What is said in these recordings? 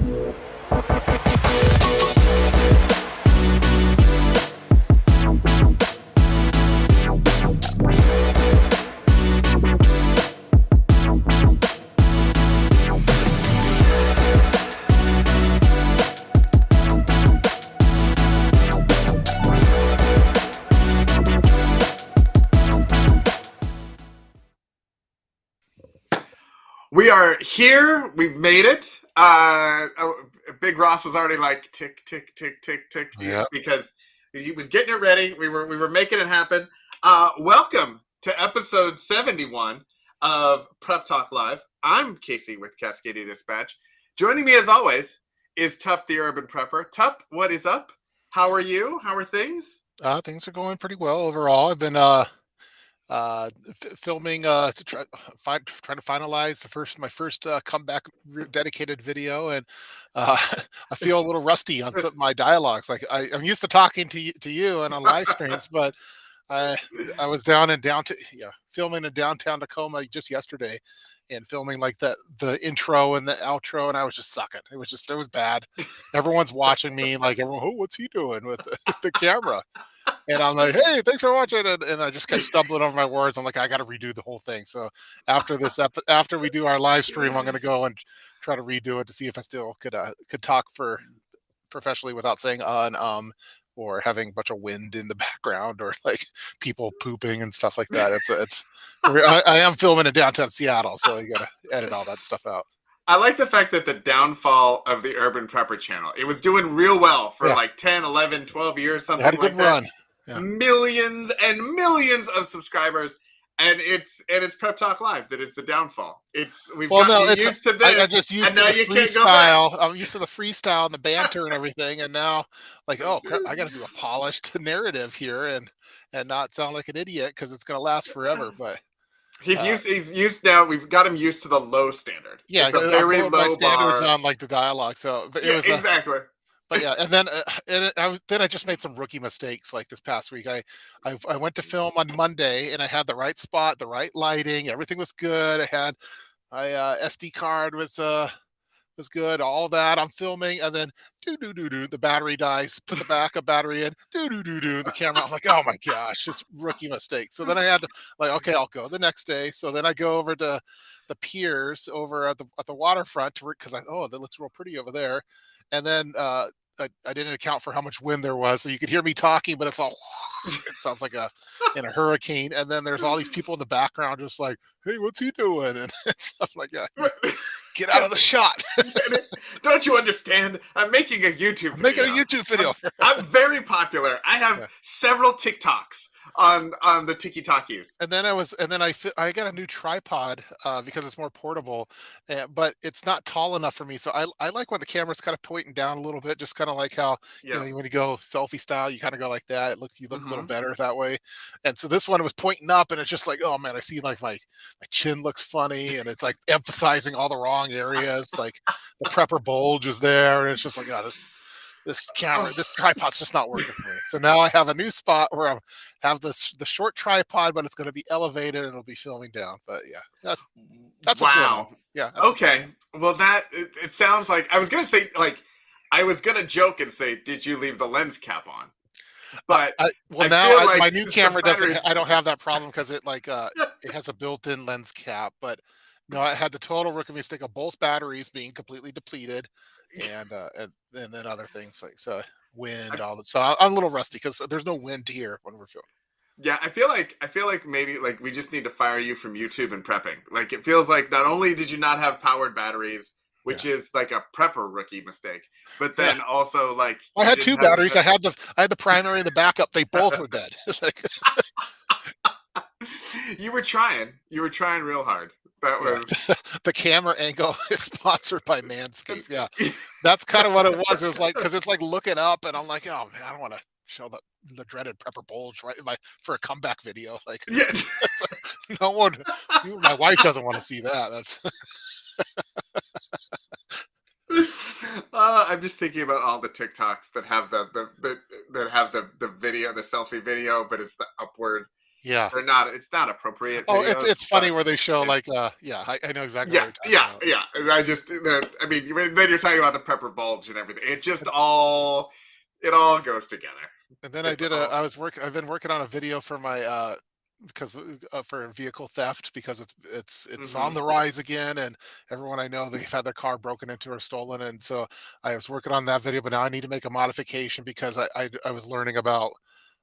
We are here. We've made it. Big Ross was already like tick, tick, tick, tick, tick, Yeah. because he was getting it ready. We were making it happen. Welcome to episode 71 of Prep Talk Live. I'm Casey with Cascadia Dispatch. Joining me as always is Tup the Urban Prepper. Tup, what is up? How are you? How are things? Things are going pretty well overall. I've been filming trying to finalize my first comeback dedicated video, and I feel a little rusty on some of my dialogues. Like I'm used to talking to you and on live streams, but I I was filming in downtown Tacoma just yesterday, and filming like the intro and the outro, and I was just sucking. It was bad. Everyone's watching me, like everyone, oh, what's he doing with the camera? And I'm like, hey, thanks for watching. And I just kept stumbling over my words. I'm like, I got to redo the whole thing. So after we do our live stream, I'm going to go and try to redo it to see if I still could talk for professionally without saying and or having a bunch of wind in the background or like people pooping and stuff like that. I am filming in downtown Seattle, so you got to edit all that stuff out. I like the fact that the downfall of the Urban Prepper channel, it was doing real well for like 10, 11, 12 years, something had a good like that. Run. Yeah. Millions and millions of subscribers, and it's Prep Talk Live that is the downfall. We've gotten used to this. I just used to the freestyle. I'm used to the freestyle and the banter and everything, and now like, oh crap, I got to do a polished narrative here and not sound like an idiot because it's going to last forever. But he's used now. We've got him used to the low standard. Yeah, it's a very low my standards bar on like the dialogue. So but exactly. But yeah, and then I just made some rookie mistakes like this past week. I went to film on Monday and I had the right spot, the right lighting, everything was good. I had my SD card was good, all that. I'm filming, and then the battery dies. Put the backup battery in. The camera. I'm like, oh my gosh, just rookie mistake. So then I had to like, okay, I'll go the next day. So then I go over to the piers over at the waterfront because that looks real pretty over there. And then I didn't account for how much wind there was, so you could hear me talking, but it's all it sounds like in a hurricane. And then there's all these people in the background just like, hey, what's he doing? And stuff like that. Get out of the shot. Don't you understand? I'm making a YouTube video. Making a YouTube video. I'm very popular. I have several TikToks on the Tiki Takis. And then I got a new tripod because it's more portable, but it's not tall enough for me. So I like when the camera's kind of pointing down a little bit, just kind of like how when you go selfie style, you kind of go like that. You look a little better that way. And so this one was pointing up, and it's just like, oh man, I see like my chin looks funny, and it's like emphasizing all the wrong areas. Like the prepper bulge is there, and it's just like, oh, this tripod's just not working for me. So now I have a new spot where I have the short tripod, but it's going to be elevated and it'll be filming down. But yeah, that's what's going on. Yeah. Okay. Well, it sounds like I was going to say, like, I was going to joke and say, did you leave the lens cap on? But my new camera doesn't. I don't have that problem because it it has a built-in lens cap. But no, I had the total rookie mistake of both batteries being completely depleted. And then other things like wind, all that. So I'm a little rusty because there's no wind here when we're filming. Yeah, I feel like maybe like we just need to fire you from YouTube and prepping. Like it feels like not only did you not have powered batteries, which is like a prepper rookie mistake, but then also like I had two batteries. I had the primary and the backup. They both were dead. You were trying real hard. That was the camera angle is sponsored by Manscaped. Yeah, that's kind of what it was. It was like because it's like looking up, and I'm like, oh man, I don't want to show the dreaded prepper bulge for a comeback video. Like, no one, my wife doesn't want to see that. That's. I'm just thinking about all the TikToks that have the video, the selfie video, but it's the upward. Yeah. They're not. It's not appropriate Oh, videos, it's funny but where they show it's like, yeah, I know exactly what yeah, you're talking yeah, about. yeah. I just, I mean, then you're talking about the prepper bulge and everything. It just all, it all goes together. And then It's all. I've been working on a video for my, because for vehicle theft because it's Hmm. on the rise again, and everyone I know they've had their car broken into or stolen, and so I was working on that video, but now I need to make a modification because I was learning about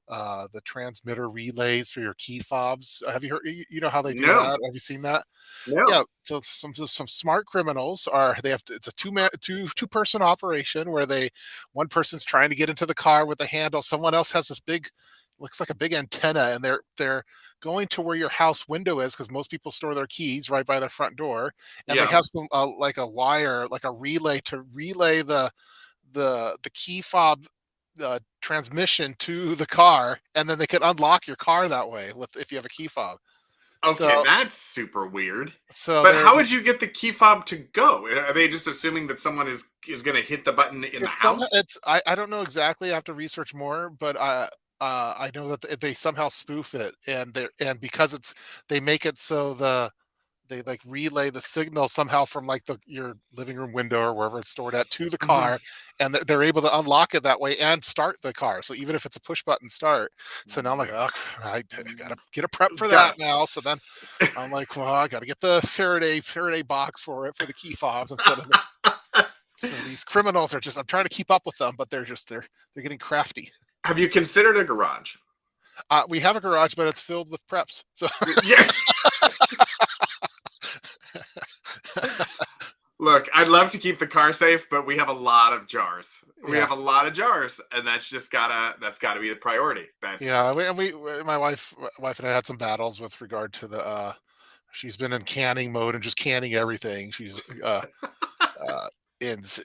the transmitter relays for your key fobs. Have you heard? You know how they do No, that? Have you seen that? no. Yeah. So some smart criminals are they have to, it's a two person operation where they one person's trying to get into the car with the handle. Someone else has this big looks like a big antenna, and they're going to where your house window is because most people store their keys right by their front door, and they Yeah. have some like a wire, like a relay to relay the key fob transmission to the car, and then they can unlock your car that way with if you have a key fob. Okay, So that's super weird. so But they're how would you get the key fob to go? Are they just assuming that someone is going to hit the button in the house? I don't know exactly. I have to research more, but I know that they somehow spoof it, and because they make it so they like relay the signal somehow from like your living room window or wherever it's stored at to the Mhm. car, and they're able to unlock it that way and start the car. So even if it's a push button start, so now I'm like, oh, I gotta get a prep for that Got now. So then I'm like, well, I gotta get the Faraday box for it for the key fobs instead of so these criminals are just I'm trying to keep up with them, but they're getting crafty. Have you considered a garage? We have a garage, but it's filled with preps. So Yeah. Look, I'd love to keep the car safe, but we have a lot of jars. We yeah, have a lot of jars, and that's gotta be the priority. That's yeah. My wife and I had some battles with regard to the. She's been in canning mode and just canning everything. Uh,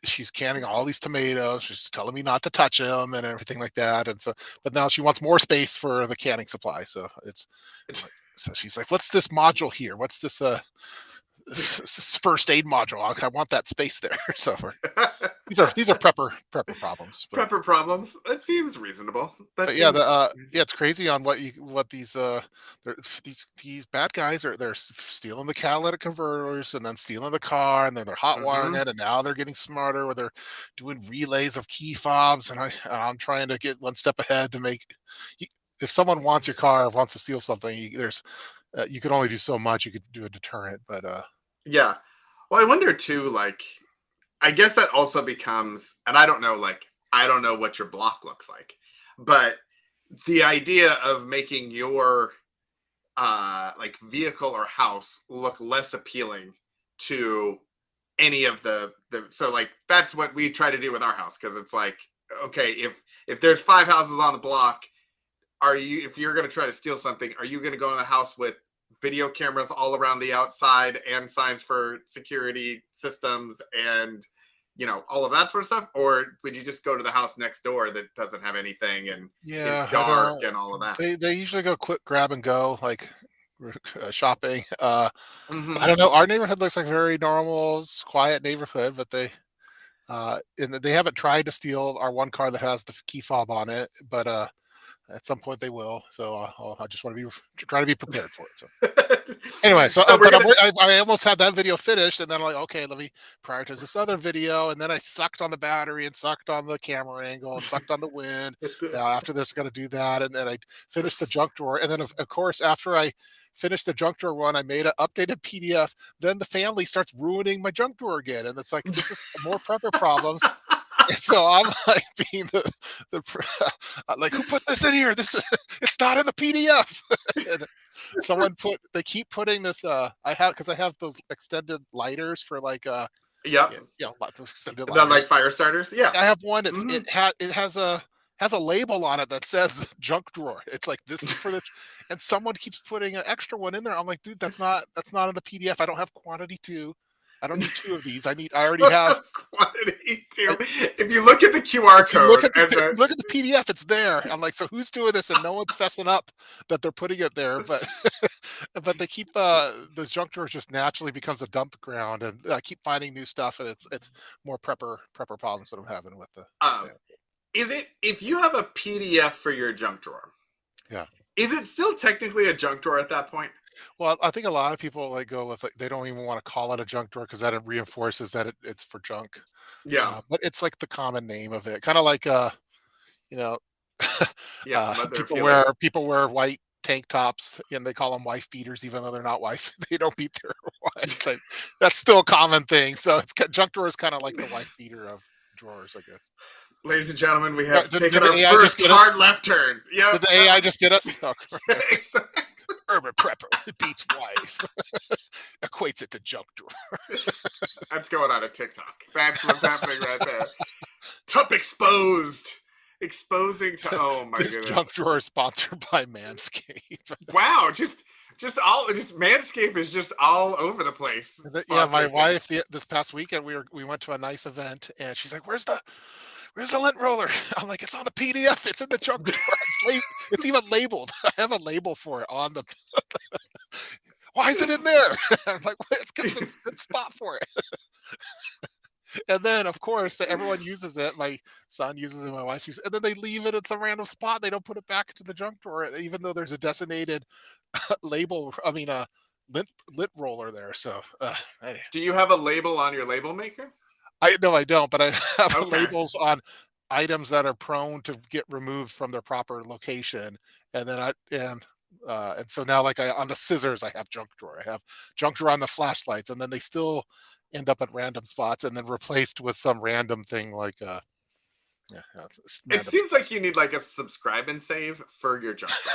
she's canning all these tomatoes. She's telling me not to touch them and everything like that. And so, but now she wants more space for the canning supply. So I'm like, so she's like, "What's this module here? What's this first aid module? I want that space there." So these are prepper problems. prepper problems. That seems reasonable. That But yeah, seems. yeah, it's crazy on what these bad guys are. They're stealing the catalytic converters and then stealing the car, and then they're hot wiring Mhm. it, and now they're getting smarter where they're doing relays of key fobs, and I'm trying to get one step ahead to make. you- If someone wants your car, or wants to steal something, you can only do so much. You could do a deterrent, but Yeah. Well, I wonder too. Like, I guess that also becomes, and I don't know. Like, I don't know what your block looks like, but the idea of making your like vehicle or house look less appealing to any of the so like that's what we try to do with our house because it's like okay if there's five houses on the block are you if you're going to try to steal something are you going to go in the house with video cameras all around the outside and signs for security systems and all of that sort of stuff or would you just go to the house next door that doesn't have anything and is yeah, I dark know and all of that. they usually go quick grab and go like shopping. I Hmm. don't know. Our neighborhood looks like a very normal, quiet neighborhood, but and they haven't tried to steal our one car that has the key fob on it, but at some point they will. So I just want to be try to be prepared for it. So anyway, so So we're but gonna I almost had that video finished, and then I'm like, okay, let me prioritize this other video, and then I sucked on the battery and sucked on the camera angle and sucked on the wind. Now after this, I got to do that, and then I finished the junk drawer, and then of course after I finished the junk drawer one, I made an updated PDF. Then the family starts ruining my junk drawer again, and it's like this is more prepper problems. And so I'm like being like, who put this in here? This is, it's not in the PDF. And someone they keep putting this I have those extended lighters for like yep. yeah, those extended The like lighters. fire starters, yeah. I have one. Hmm. It has a label on it that says junk drawer. It's like this is for the and someone keeps putting an extra one in there. I'm like, dude, that's not in the PDF. I don't have quantity two. I don't need two of these. I already have. Quantity too. If you look at the QR If you look code at and if the you look at the PDF, it's there. I'm like, so who's doing this? And no one's fessing up that they're putting it there, but but they keep the junk drawer just naturally becomes a dump ground, and I keep finding new stuff, and it's more prepper problems that I'm having with the um family. is it if you have a PDF for your junk drawer, Yeah. Is it still technically a junk drawer at that point? Well, I think a lot of people like go with like they don't even want to call it a junk drawer because that it reinforces that it's for junk. Yeah. But it's like the common name of it, kind of like you know, Yeah. Mother people wear feelers. white tank tops and they call them wife beaters, even though they're not wife. They don't beat their wife, but that's still a common thing. So junk drawer is kind of like the wife beater of drawers, I guess. Ladies and gentlemen, we have taken Did the our AI just first get us? hard left turn. Did Yep. the AI just get us? Oh, Exactly. urban prepper beats wife equates it to junk drawer. That's going on a TikTok. That's what's happening right there. Tup exposed. Exposing to, oh my This goodness. junk drawer is sponsored by Manscaped. Wow, just Manscaped is just all over the place. Yeah, my Sponsoring things. wife this past weekend we went to a nice event and she's like, "Where's the lint roller?" I'm like, "It's on the PDF. It's in the junk drawer. It's even labeled. I have a label for it on the. Why is it in there?" I'm like, well, "It's because it's a good spot for it." And then, of course, everyone uses it. My son uses it. My wife uses it. And then they leave it in some random spot. They don't put it back into the junk drawer, even though there's a designated label. I mean, a lint roller there. So, anyway. Do you have a label on your label maker? I no, I don't, but I have Okay. labels on items that are prone to get removed from their proper location, and then and so now, like on the scissors, I have junk drawer. I have junk drawer on the flashlights, and then they still end up at random spots, and then replaced with some random thing like yeah, It random. seems like you need like a subscribe and save for your junk drawer.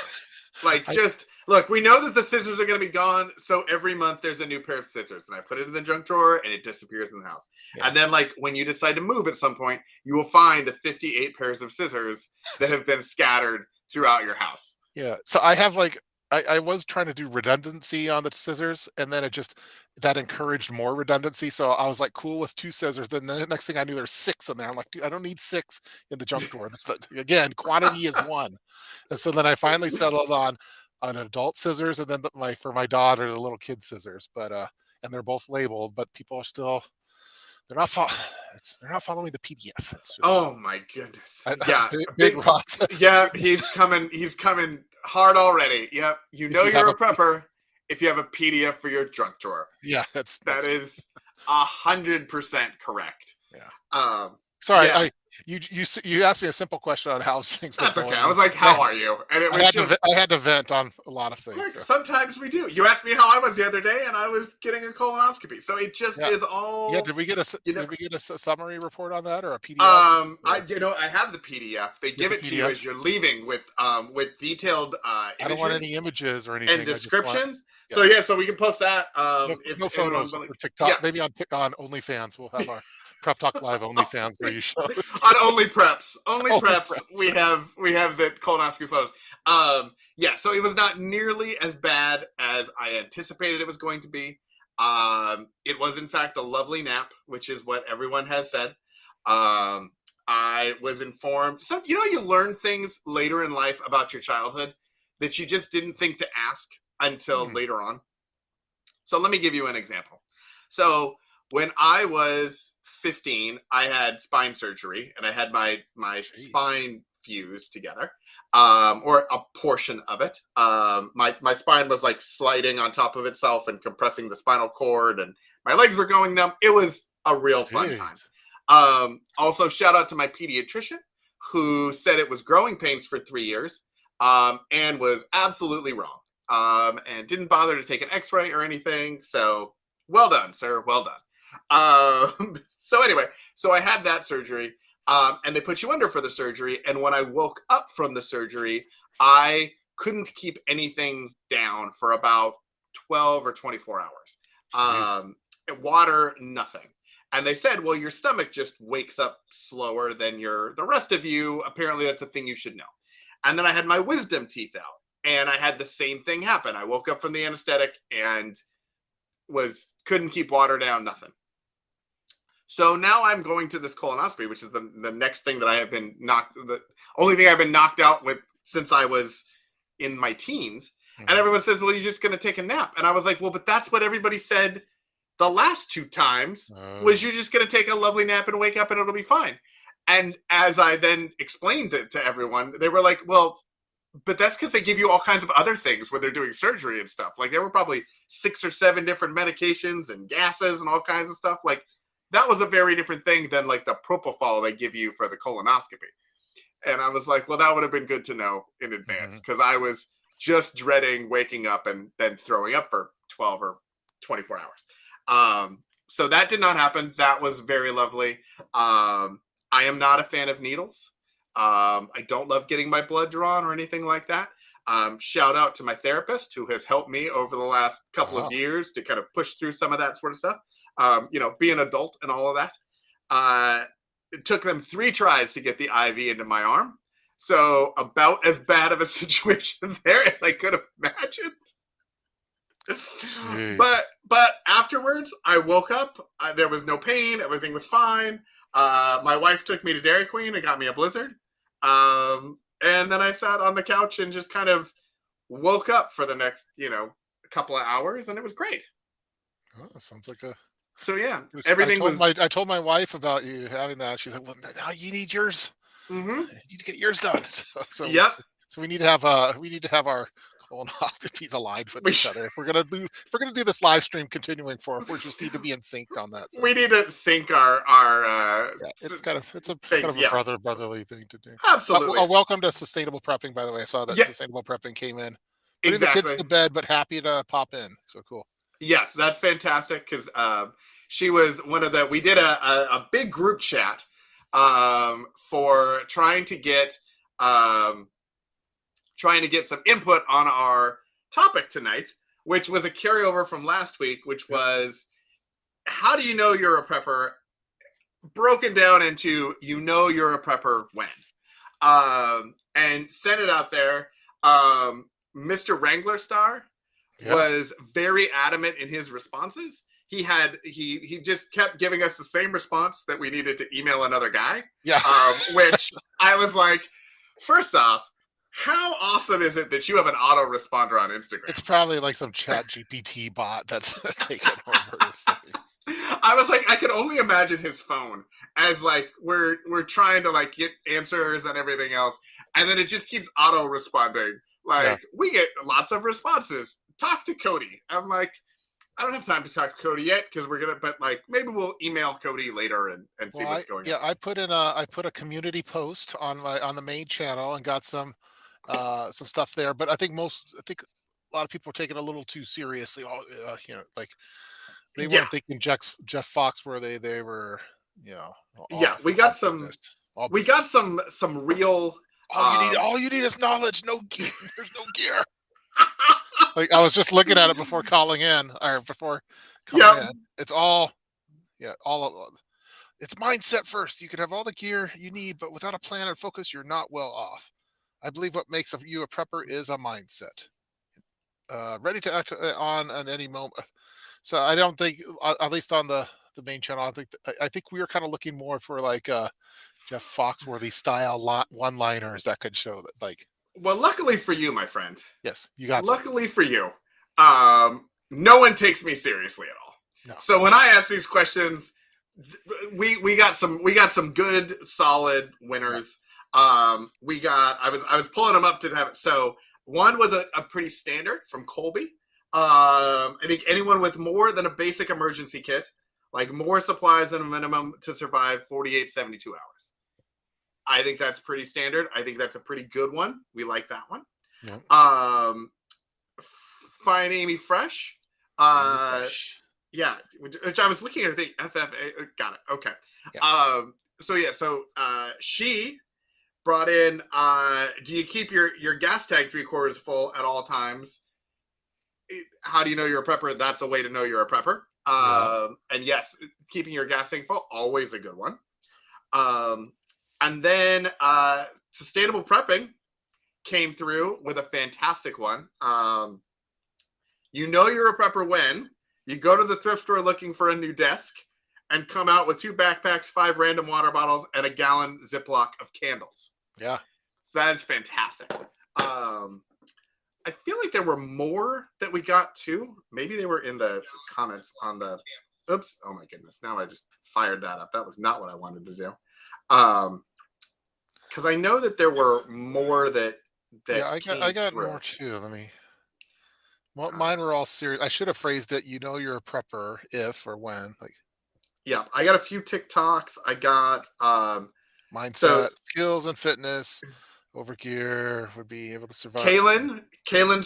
Like, I just look, we know that the scissors are going to be gone, so every month there's a new pair of scissors, and I put it in the junk drawer, and it disappears in the house. yeah And then, like, when you decide to move at some point, you will find the 58 pairs of scissors that have been scattered throughout your house. yeah. So I have like I was trying to do redundancy on the scissors, and then it just that encouraged more redundancy. So I was like cool with two scissors. Then the next thing I knew, there's six in there. I'm like, dude, I don't need six in the junk drawer. Again, quantity is one. And so then I finally settled on adult scissors, and then my for my daughter the little kid scissors. But and they're both labeled, but people are still they're not fo- they're not following the PDF. It's just Oh my goodness. I, Yeah. big Big, rots. yeah, he's coming hard already. Yep. You If know you have you're a a prepper if you have a PDF for your junk drawer. yeah, That is 100% correct. yeah. Um, Sorry, yeah, you asked me a simple question on how things been that's okay. going, I and was like, I "How are you?" And it I was had to just I had to vent on a lot of things. like So sometimes we do. You asked me how I was the other day, and I was getting a colonoscopy. So it just yeah, is yeah. all Did know. we get a summary report on that or a PDF? I Or I have the PDF. They get give the it to you PDF? as you're leaving with detailed I don't want imagery any images or and anything. I just want descriptions. yeah, So yeah, so we can post that if no anyone photos would like. for Yeah. TikTok. Maybe on OnlyFans we'll have our Prep Talk Live OnlyFans where you show On only preps, only only preps. preps. We have the colonoscopy photos. Yeah, so it was not nearly as bad as I anticipated it was going to be. It was in fact a lovely nap, which is what everyone has said. I was informed. So you learn things later in life about your childhood that you just didn't think to ask until Hmm, later on. So let me give you an example. So when I was 15, I had spine surgery and I had my jeez. spine fused together, or a portion of it. My spine was like sliding on top of itself and compressing the spinal cord, and my legs were going numb. It was a real fun time. Jeez. Also, shout out to my pediatrician who said it was growing pains for 3 years, and was absolutely wrong, and didn't bother to take an x-ray or anything. So well done, sir. Well done. So anyway, so I had that surgery, and they put you under for the surgery. And when I woke up from the surgery, I couldn't keep anything down for about 12 or 24 hours. Jeez. Water, nothing. And they said, well, your stomach just wakes up slower than the rest of you. Apparently, that's a thing you should know. And then I had my wisdom teeth out, and I had the same thing happen. I woke up from the anesthetic and was couldn't keep water down, nothing. So now I'm going to this colonoscopy, which is the next thing that I have been knocked, the only thing I've been knocked out with since I was in my teens. And Mhm. everyone says, well, you're just going to take a nap. And I was like, well, but that's what everybody said the last two times, was Oh, you're just going to take a lovely nap and wake up and it'll be fine. And as I then explained it to everyone, they were like, well, but that's because they give you all kinds of other things when they're doing surgery and stuff. Like there were probably 6 or 7 different medications and gases and all kinds of stuff. Like that was a very different thing than like the propofol they give you for the colonoscopy. And I was like, well, that would have been good to know in Hmm. advance because I was just dreading waking up and then throwing up for 12 or 24 hours. So that did not happen. That was very lovely. I am not a fan of needles. I don't love getting my blood drawn or anything like that. Shout out to my therapist who has helped me over the last couple of Wow. years to kind of push through some of that sort of stuff. Be an adult and all of that. It took them 3 tries to get the IV into my arm. So about as bad of a situation there as I could have imagined. Jeez. but afterwards, I woke up. There was no pain. Everything was fine. My wife took me to Dairy Queen and got me a Blizzard. And then I sat on the couch and just kind of woke up for the next, couple of hours, and it was great. Oh, that sounds like a. So yeah, I everything told was. my wife about you having that. She's like, "Well, now you need yours. Mm-hmm. You need to get yours done." Yep. So we need to have our colonoscopies aligned with We each other. If we're gonna do this live stream continuing forward, we just need to be in sync on that. So we need to sync our yeah, it's a kind things. of a Yeah, brotherly thing to do. absolutely. Welcome to sustainable prepping, by the way. I saw that Yeah, sustainable prepping came in, putting the kids exactly. to bed, but happy to pop in. So cool. Yes, that's fantastic because she was one of the. We did a big group chat for um, trying to get some input on our topic tonight, which was a carryover from last week, which Yep. was how do you know you're a prepper? Broken down into you're a prepper when, and sent it out there. Mr. Wrangler Star Yeah. was very adamant in his responses. He just kept giving us the same response that we needed to email another guy. Yeah. Which I was like, first off, how awesome is it that you have an autoresponder on Instagram? It's probably like some chat GPT bot that's taken over his thing. I was like, I could only imagine his phone as like we're trying to like get answers and everything else, and then it just keeps auto responding. Yeah. Like we get lots of responses. Talk to Cody. I'm like, I don't have time to talk to Cody yet because but like maybe we'll email Cody later and see Well, what's going on. I put a community post on the main channel and got some stuff there, but I think a lot of people are taking it a little too seriously. Like they Yeah, weren't thinking Jeff Foxworthy. They were, you know, yeah, all business, all we business. got some real. Um, All you need is knowledge. No gear. There's no gear. Like I was just looking at it before calling in or before coming yeah, in. It's all, yeah, all. It's mindset first. You can have all the gear you need, but without a plan and focus, you're not well off. I believe what makes of you a prepper is a mindset. Ready to act on at any moment. So I don't think, at least on the main channel, I think we were kind of looking more for like Jeff Foxworthy style one liners that could show that, like, well, luckily for you, my friend. yes, you got some. Luckily for you, no one takes me seriously at all. No, So when I ask these questions, we got some good solid yeah, winners. I was pulling them up to have it. So one was a pretty standard from Colby. I think anyone with more than a basic emergency kit, like more supplies than a minimum to survive 48, 72 hours. I think that's pretty standard. I think that's a pretty good one. We like that one. yeah. Um, Fine Amy Fresh. Amy Uh, Fresh. yeah, which I was looking at. I think FFA. Got it. Okay. Yeah. She brought in. Do you keep your gas tank 3/4 full at all times? How do you know you're a prepper? That's a way to know you're a prepper. Yeah. And yes, keeping your gas tank full always a good one. Um, and then sustainable prepping came through with a fantastic one. You're a prepper when you go to the thrift store looking for a new desk and come out with 2 backpacks, 5 random water bottles, and a gallon Ziploc of candles. Yeah. So that is fantastic. I feel like there were more that we got too. Maybe they were in the comments on the. Oops! Oh my goodness! Now I just fired that up. That was not what I wanted to do. Because I know that there were more that Yeah, that I came got through. more too. Let me. Well, Uh, mine were all serious. I should have phrased it. You know, you're a prepper if or when. Like yeah, I got a few TikToks. I got so mindset, skills, and fitness. Overgear would be able to survive. Kalen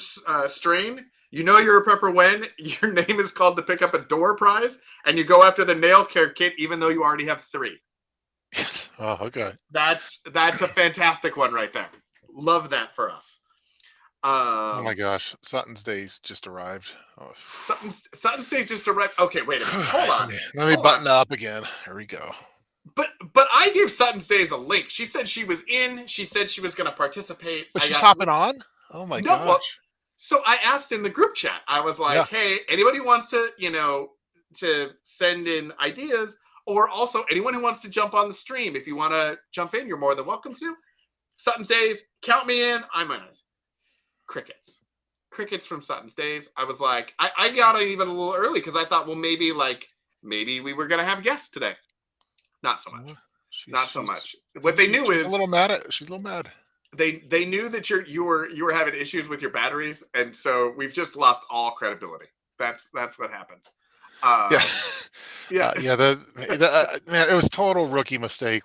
Strain. You know you're a prepper when your name is called to pick up a door prize and you go after the nail care kit even though you already have 3. Yes. Oh, okay. That's a fantastic one right there. Love that for us. Oh my Um, gosh, Sutton's days just arrived. Oh. Sutton State just direct. Okay, wait a minute. Hold on. Let me Hold on. button up again. Here we go. But I gave Sutton's Days a link. She said she was in. She said she was going to participate. But I she's got hopping on. Oh my no. Well, gosh. so I asked in the group chat. I was Yeah. like, "Hey, anybody wants to, to send in ideas, or also anyone who wants to jump on the stream? If you want to jump in, you're more than welcome to." Sutton's Days, count me in. I'm in it. Crickets from Sutton's Days. I was like, I got it even a little early because I thought, well, maybe we were gonna have guests today. Not so much. Not so much. What they knew she's a is little mad at. She's a little mad. they knew that you were having issues with your batteries, and so we've just lost all credibility. That's what happens. Yeah. Yeah. Yeah. Man, it was total rookie mistake.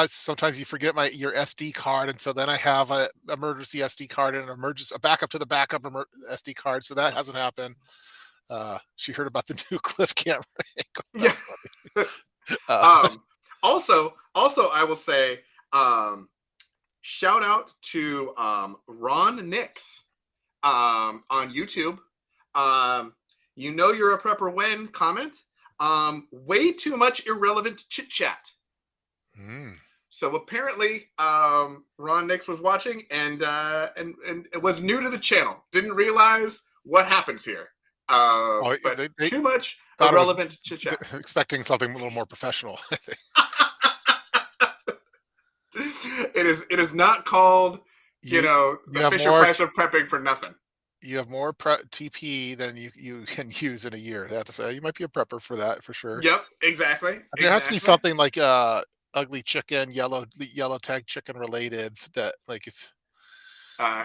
Sometimes you forget your SD card, and so then I have a emergency SD card and a backup to the backup SD card. So that hasn't happened. She heard about the new Cliff camera angle. Yeah. That's funny. Uh, Also, I will say, shout out to Ron Nix on YouTube. You know you're a prepper when comment. Way too much irrelevant chit chat. So apparently, Ron Nix was watching and it was new to the channel. Didn't realize what happens here. But they too much thought it was irrelevant chit chat. expecting something a little more professional. I think. It is not called You the have Fisher more Price of prepping for nothing. you have more TP than you can use in a year. I have to say, you might be a prepper for that for sure. Yep, exactly. There has to be something like ugly chicken, yellow tag chicken related that like if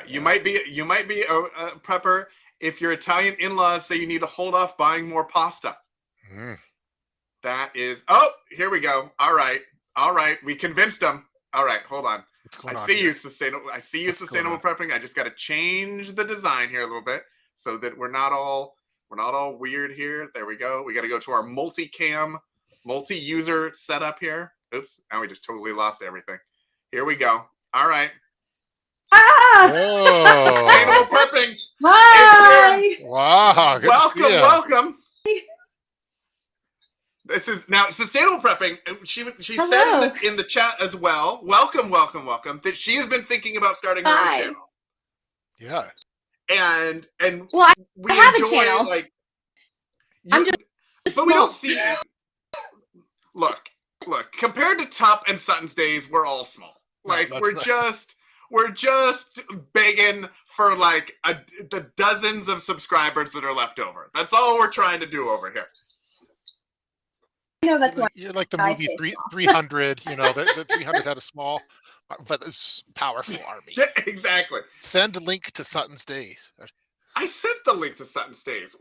You might be a prepper if your Italian in-laws say you need to hold off buying more pasta. That is. Oh, here we go. All right. We convinced them. All right, hold on. What's going I on see here? you sustainable. I see you What's going sustainable on? prepping. I just got to change the design here a little bit so that we're not all weird here. There we go. We got to go to our multi-cam, multi-user setup here. Oops. Now we just totally lost everything. Here we go. All right. Sustainable Oh, prepping. Hi. wow! Good to see ya. Welcome. This is now sustainable prepping. She Hello. said in the chat as well. Welcome that she has been thinking about starting her own Hi. channel. Yeah. And Well, we I have a enjoy channel. like I'm just but we don't small. see look compared to Top and Sutton's Days, we're all small. Like No, we're just begging for like the dozens of subscribers that are left over. That's all we're trying to do over here. I know that's you're like the I movie say small. 300. You know, the 300 had a small, but it's powerful army. Yeah, exactly. Send a link to Sutton's Days. I sent the link to Sutton's Days.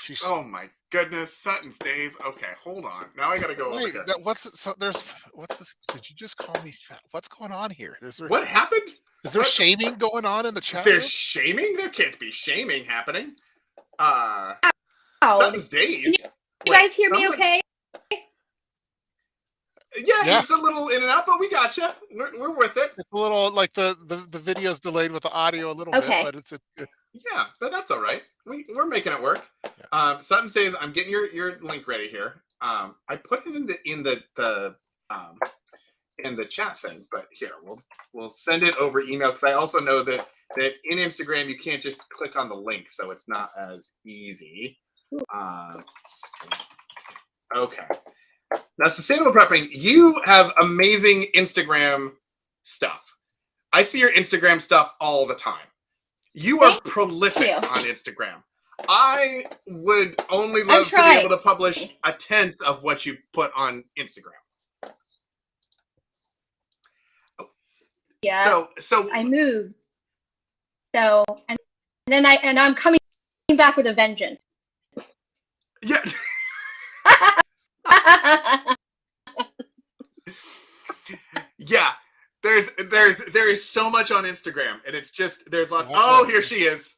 She's Oh my goodness, Sutton's Days. Okay, hold on. Now I gotta go over wait. here. What's this? Did you just call me fat? What's going on here? What happened? Is there What? shaming going on in the chat There's room? shaming? There can't be shaming happening. Ow. Sutton's Days. You guys hear me okay? Yeah, it's a little in and out, but we gotcha. We're with it. It's a little like the video's delayed with the audio a little Okay. bit, but it's Yeah, but that's all right. We're making it work. Yeah. Sutton says, "I'm getting your link ready here." I put it in the chat thing, but here we'll send it over email because I also know that in Instagram you can't just click on the link, so it's not as easy. Okay. Now, sustainable prepping, you have amazing Instagram stuff. I see your Instagram stuff all the time. You are prolific on Instagram. I would only love to be able to publish a tenth of what you put on Instagram. So I moved. So and then I'm coming back with a vengeance. yeah. Yeah, there is so much on Instagram, and it's just there's lots. Oh, here she is.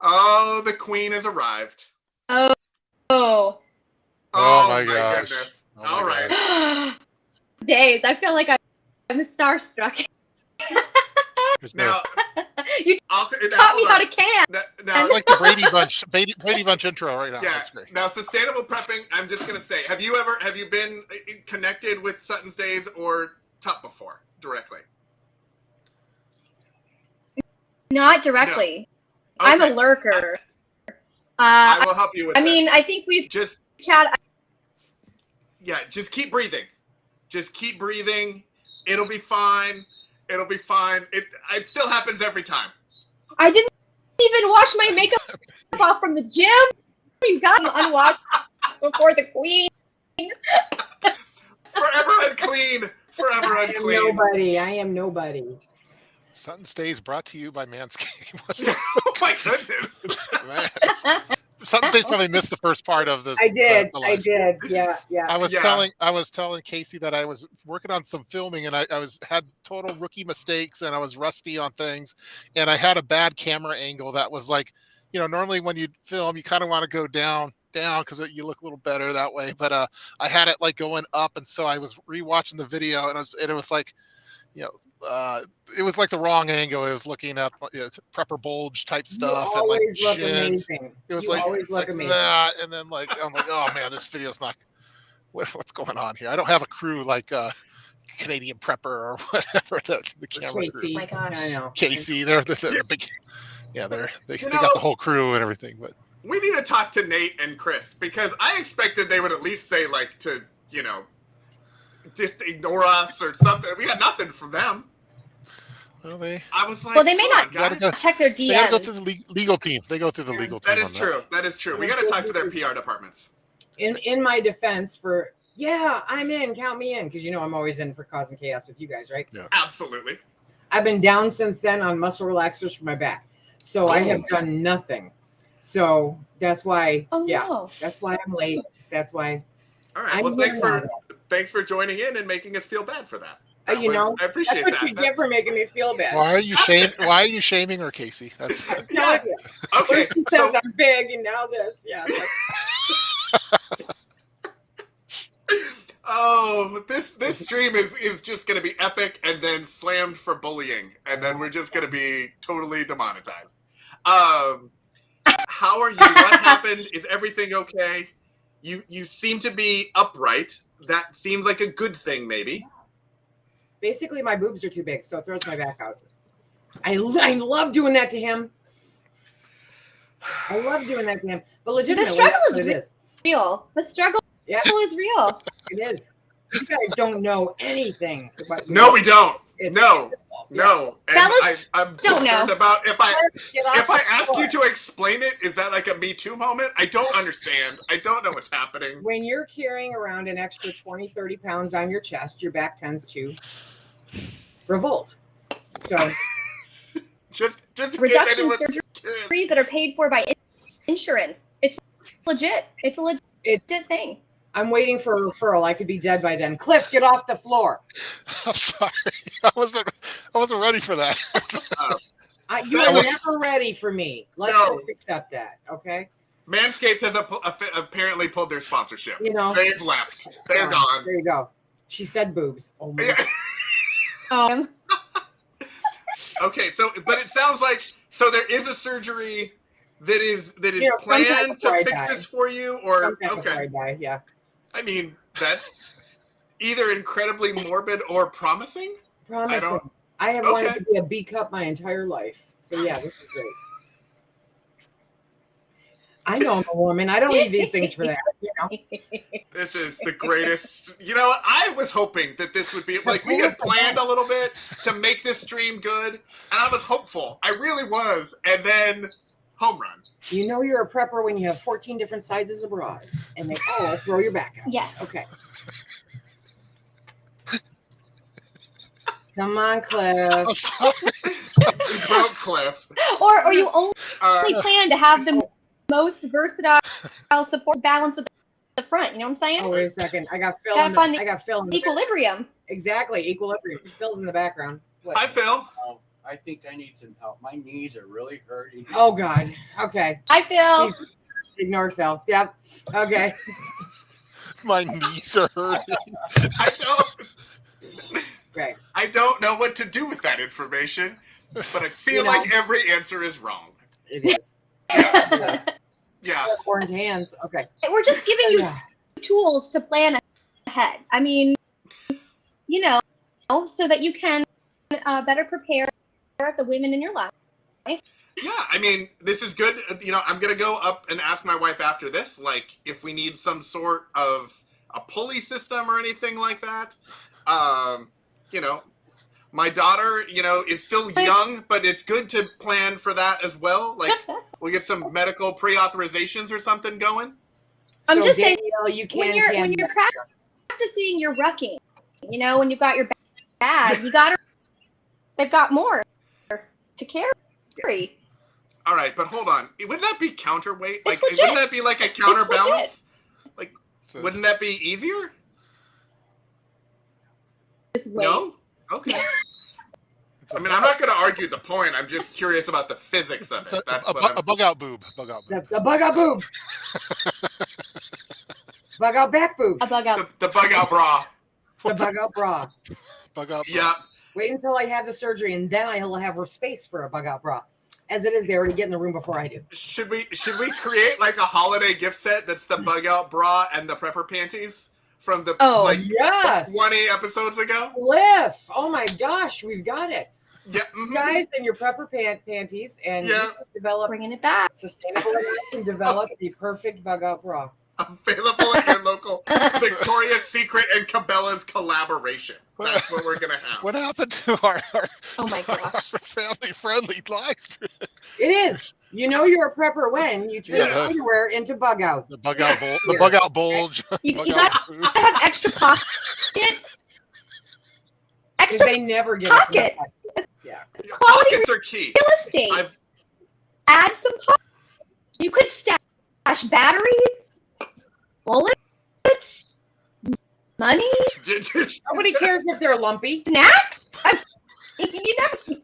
Oh, the queen has arrived. Oh. Oh my gosh. Goodness. Oh my All right. Days. I feel like I'm starstruck. Now you taught me how to can. Now it's like the Brady Bunch intro right now. Yeah. That's great. Now, sustainable prepping. I'm just gonna say, have you been connected with Sutton's Days or Tup before directly? Not directly. No. Okay. I'm a lurker. I will help you with. I think we've just chat. Yeah, just keep breathing. Just keep breathing. It'll be fine. It'll be fine. It still happens every time. I didn't even wash my makeup off from the gym. You got them unwashed before the queen. Forever unclean. Forever unclean. I am nobody. Sutton Stays brought to you by Manscaped. Oh my goodness. Man. Sutton Stays probably missed the first part of this. I did. Yeah. I was telling Casey that I was working on some filming and I had total rookie mistakes and I was rusty on things and I had a bad camera angle that was like, normally when you film, you kind of want to go down because you look a little better that way. But I had it like going up, and so I was rewatching the video and it was like, it was like the wrong angle. It was looking at prepper bulge type stuff. You always look amazing. It was always look amazing. That, and then I'm like, oh man, this video's not. What's going on here? I don't have a crew like Canadian Prepper or whatever the camera Casey. crew. Oh my gosh. I know. Casey, they're big. Yeah, they got the whole crew and everything. But we need to talk to Nate and Chris because I expected they would at least say like to just ignore us or something. We got nothing from them. Well, I was like, they may not check their DMs. They got to go through the legal team. They go through the legal team. That is true. That is true. We got to talk to their PR departments. In my defense, I'm in. Count me in because I'm always in for causing chaos with you guys, right? Yeah, absolutely. I've been down since then on muscle relaxers for my back, so I have done nothing. So that's why. No. That's why I'm late. That's why. All right. Well, thanks for joining in and making us feel bad for that. I appreciate that's what you get for making me feel bad. Why are you shaming her, Casey? That's yeah. Okay. She says I'm big, and now this. Yeah. Oh, this stream is just going to be epic, and then slammed for bullying, and then we're just going to be totally demonetized. How are you? What happened? Is everything okay? You seem to be upright. That seems like a good thing, maybe. Basically, my boobs are too big, so it throws my back out. I love doing that to him. I love doing that to him. But legitimately, the struggle it is real. The struggle is real. It is. You guys don't know anything about No, we don't. No. And I'm concerned about if I ask you to explain it, is that like a Me Too moment? I don't understand. I don't know what's happening. When you're carrying around an extra 20, 30 pounds on your chest, your back tends to revolt. So just reduction surgeries that are paid for by insurance. It's legit. It's a legit thing. I'm waiting for a referral. I could be dead by then. Cliff, get off the floor. I'm sorry. I wasn't ready for that. You were never ready for me. Let's just accept that, okay? Manscaped has apparently pulled their sponsorship. They've left. They're gone. There you go. She said boobs. Oh my. Okay, but it sounds like there is a surgery that is planned to fix this for you, or okay. Yeah. I mean, that's either incredibly morbid or promising. Promising. I have wanted to be a B cup my entire life. So yeah, this is great. I know I'm a woman. I don't need these things for that. This is the greatest. I was hoping that this would be like we had planned a little bit to make this stream good, and I was hopeful. I really was, and then home run. You're a prepper when you have 14 different sizes of bras, and they all throw your back out. Yes. Okay. Come on, Cliff. Oh, sorry. We broke Cliff. Or you only Uh, plan to have the most versatile support balance with the front. You know what I'm saying? Oh, wait a second. I got Phil. Gotta find I got Phil in the Equilibrium. Exactly, equilibrium. Phil's in the background. What? hi, Phil. Oh, I think I need some help. My knees are really hurting. Oh God. Okay. I feel. Ignore Phil. Yep. Okay. My knees are hurting. I don't. Okay. I don't know what to do with that information, but I feel You know. like every answer is wrong. It is. It is. Yeah. Orange hands. Okay. We're just giving you Yeah. tools to plan ahead. I mean, you know, so that you can better prepare the women in your life. Yeah, I mean, this is good. You know, I'm going to go up and ask my wife after this, like, if we need some sort of a pulley system or anything like that. You know, my daughter, you know, is still young, but it's good to plan for that as well. Like, we'll get some medical pre-authorizations or something going. I'm So, just saying, Danielle, you can when you're practicing your rucking, you know, when you've got your bag, they've got more to carry. All right, but hold on. Wouldn't that be counterweight? Like, legit. wouldn't that be like a counterbalance? Like, So, wouldn't that be easier? Just wait. No? Okay. it's I mean, I'm not going to argue the point. I'm just curious about the physics of it's it. a, That's a, what I'm... a bug out boob. Bug out boob. The bug out boob. Bug out back boobs. A bug out. The bug out bra. The bug out bra. Bug out. Yeah. Wait until I have the surgery, and then I'll have space for a bug out bra. As it is, they already get in the room before I do. Should we create like a holiday gift set that's the bug out bra and the prepper panties from the like Yes. 20 episodes ago? Cliff. Oh my gosh, we've got it. Yeah. You guys and your prepper panties, and Yeah. you can develop Bringing it back. sustainable and develop the perfect bug out bra. Available at your local Victoria's Secret and Cabela's collaboration. That's what we're gonna have. What happened to our Oh my gosh. family-friendly live stream? It is. You know you're a prepper when you turn Yeah. your underwear into bug out. The bug out the bug out bulge. You Bug got out boobs. to have extra pockets. Because Extra they never get pockets. Yeah. Pockets are key. real estate. I've- Add some pockets. You could stash batteries, bullets, money, Nobody cares if they're lumpy. snacks. You never.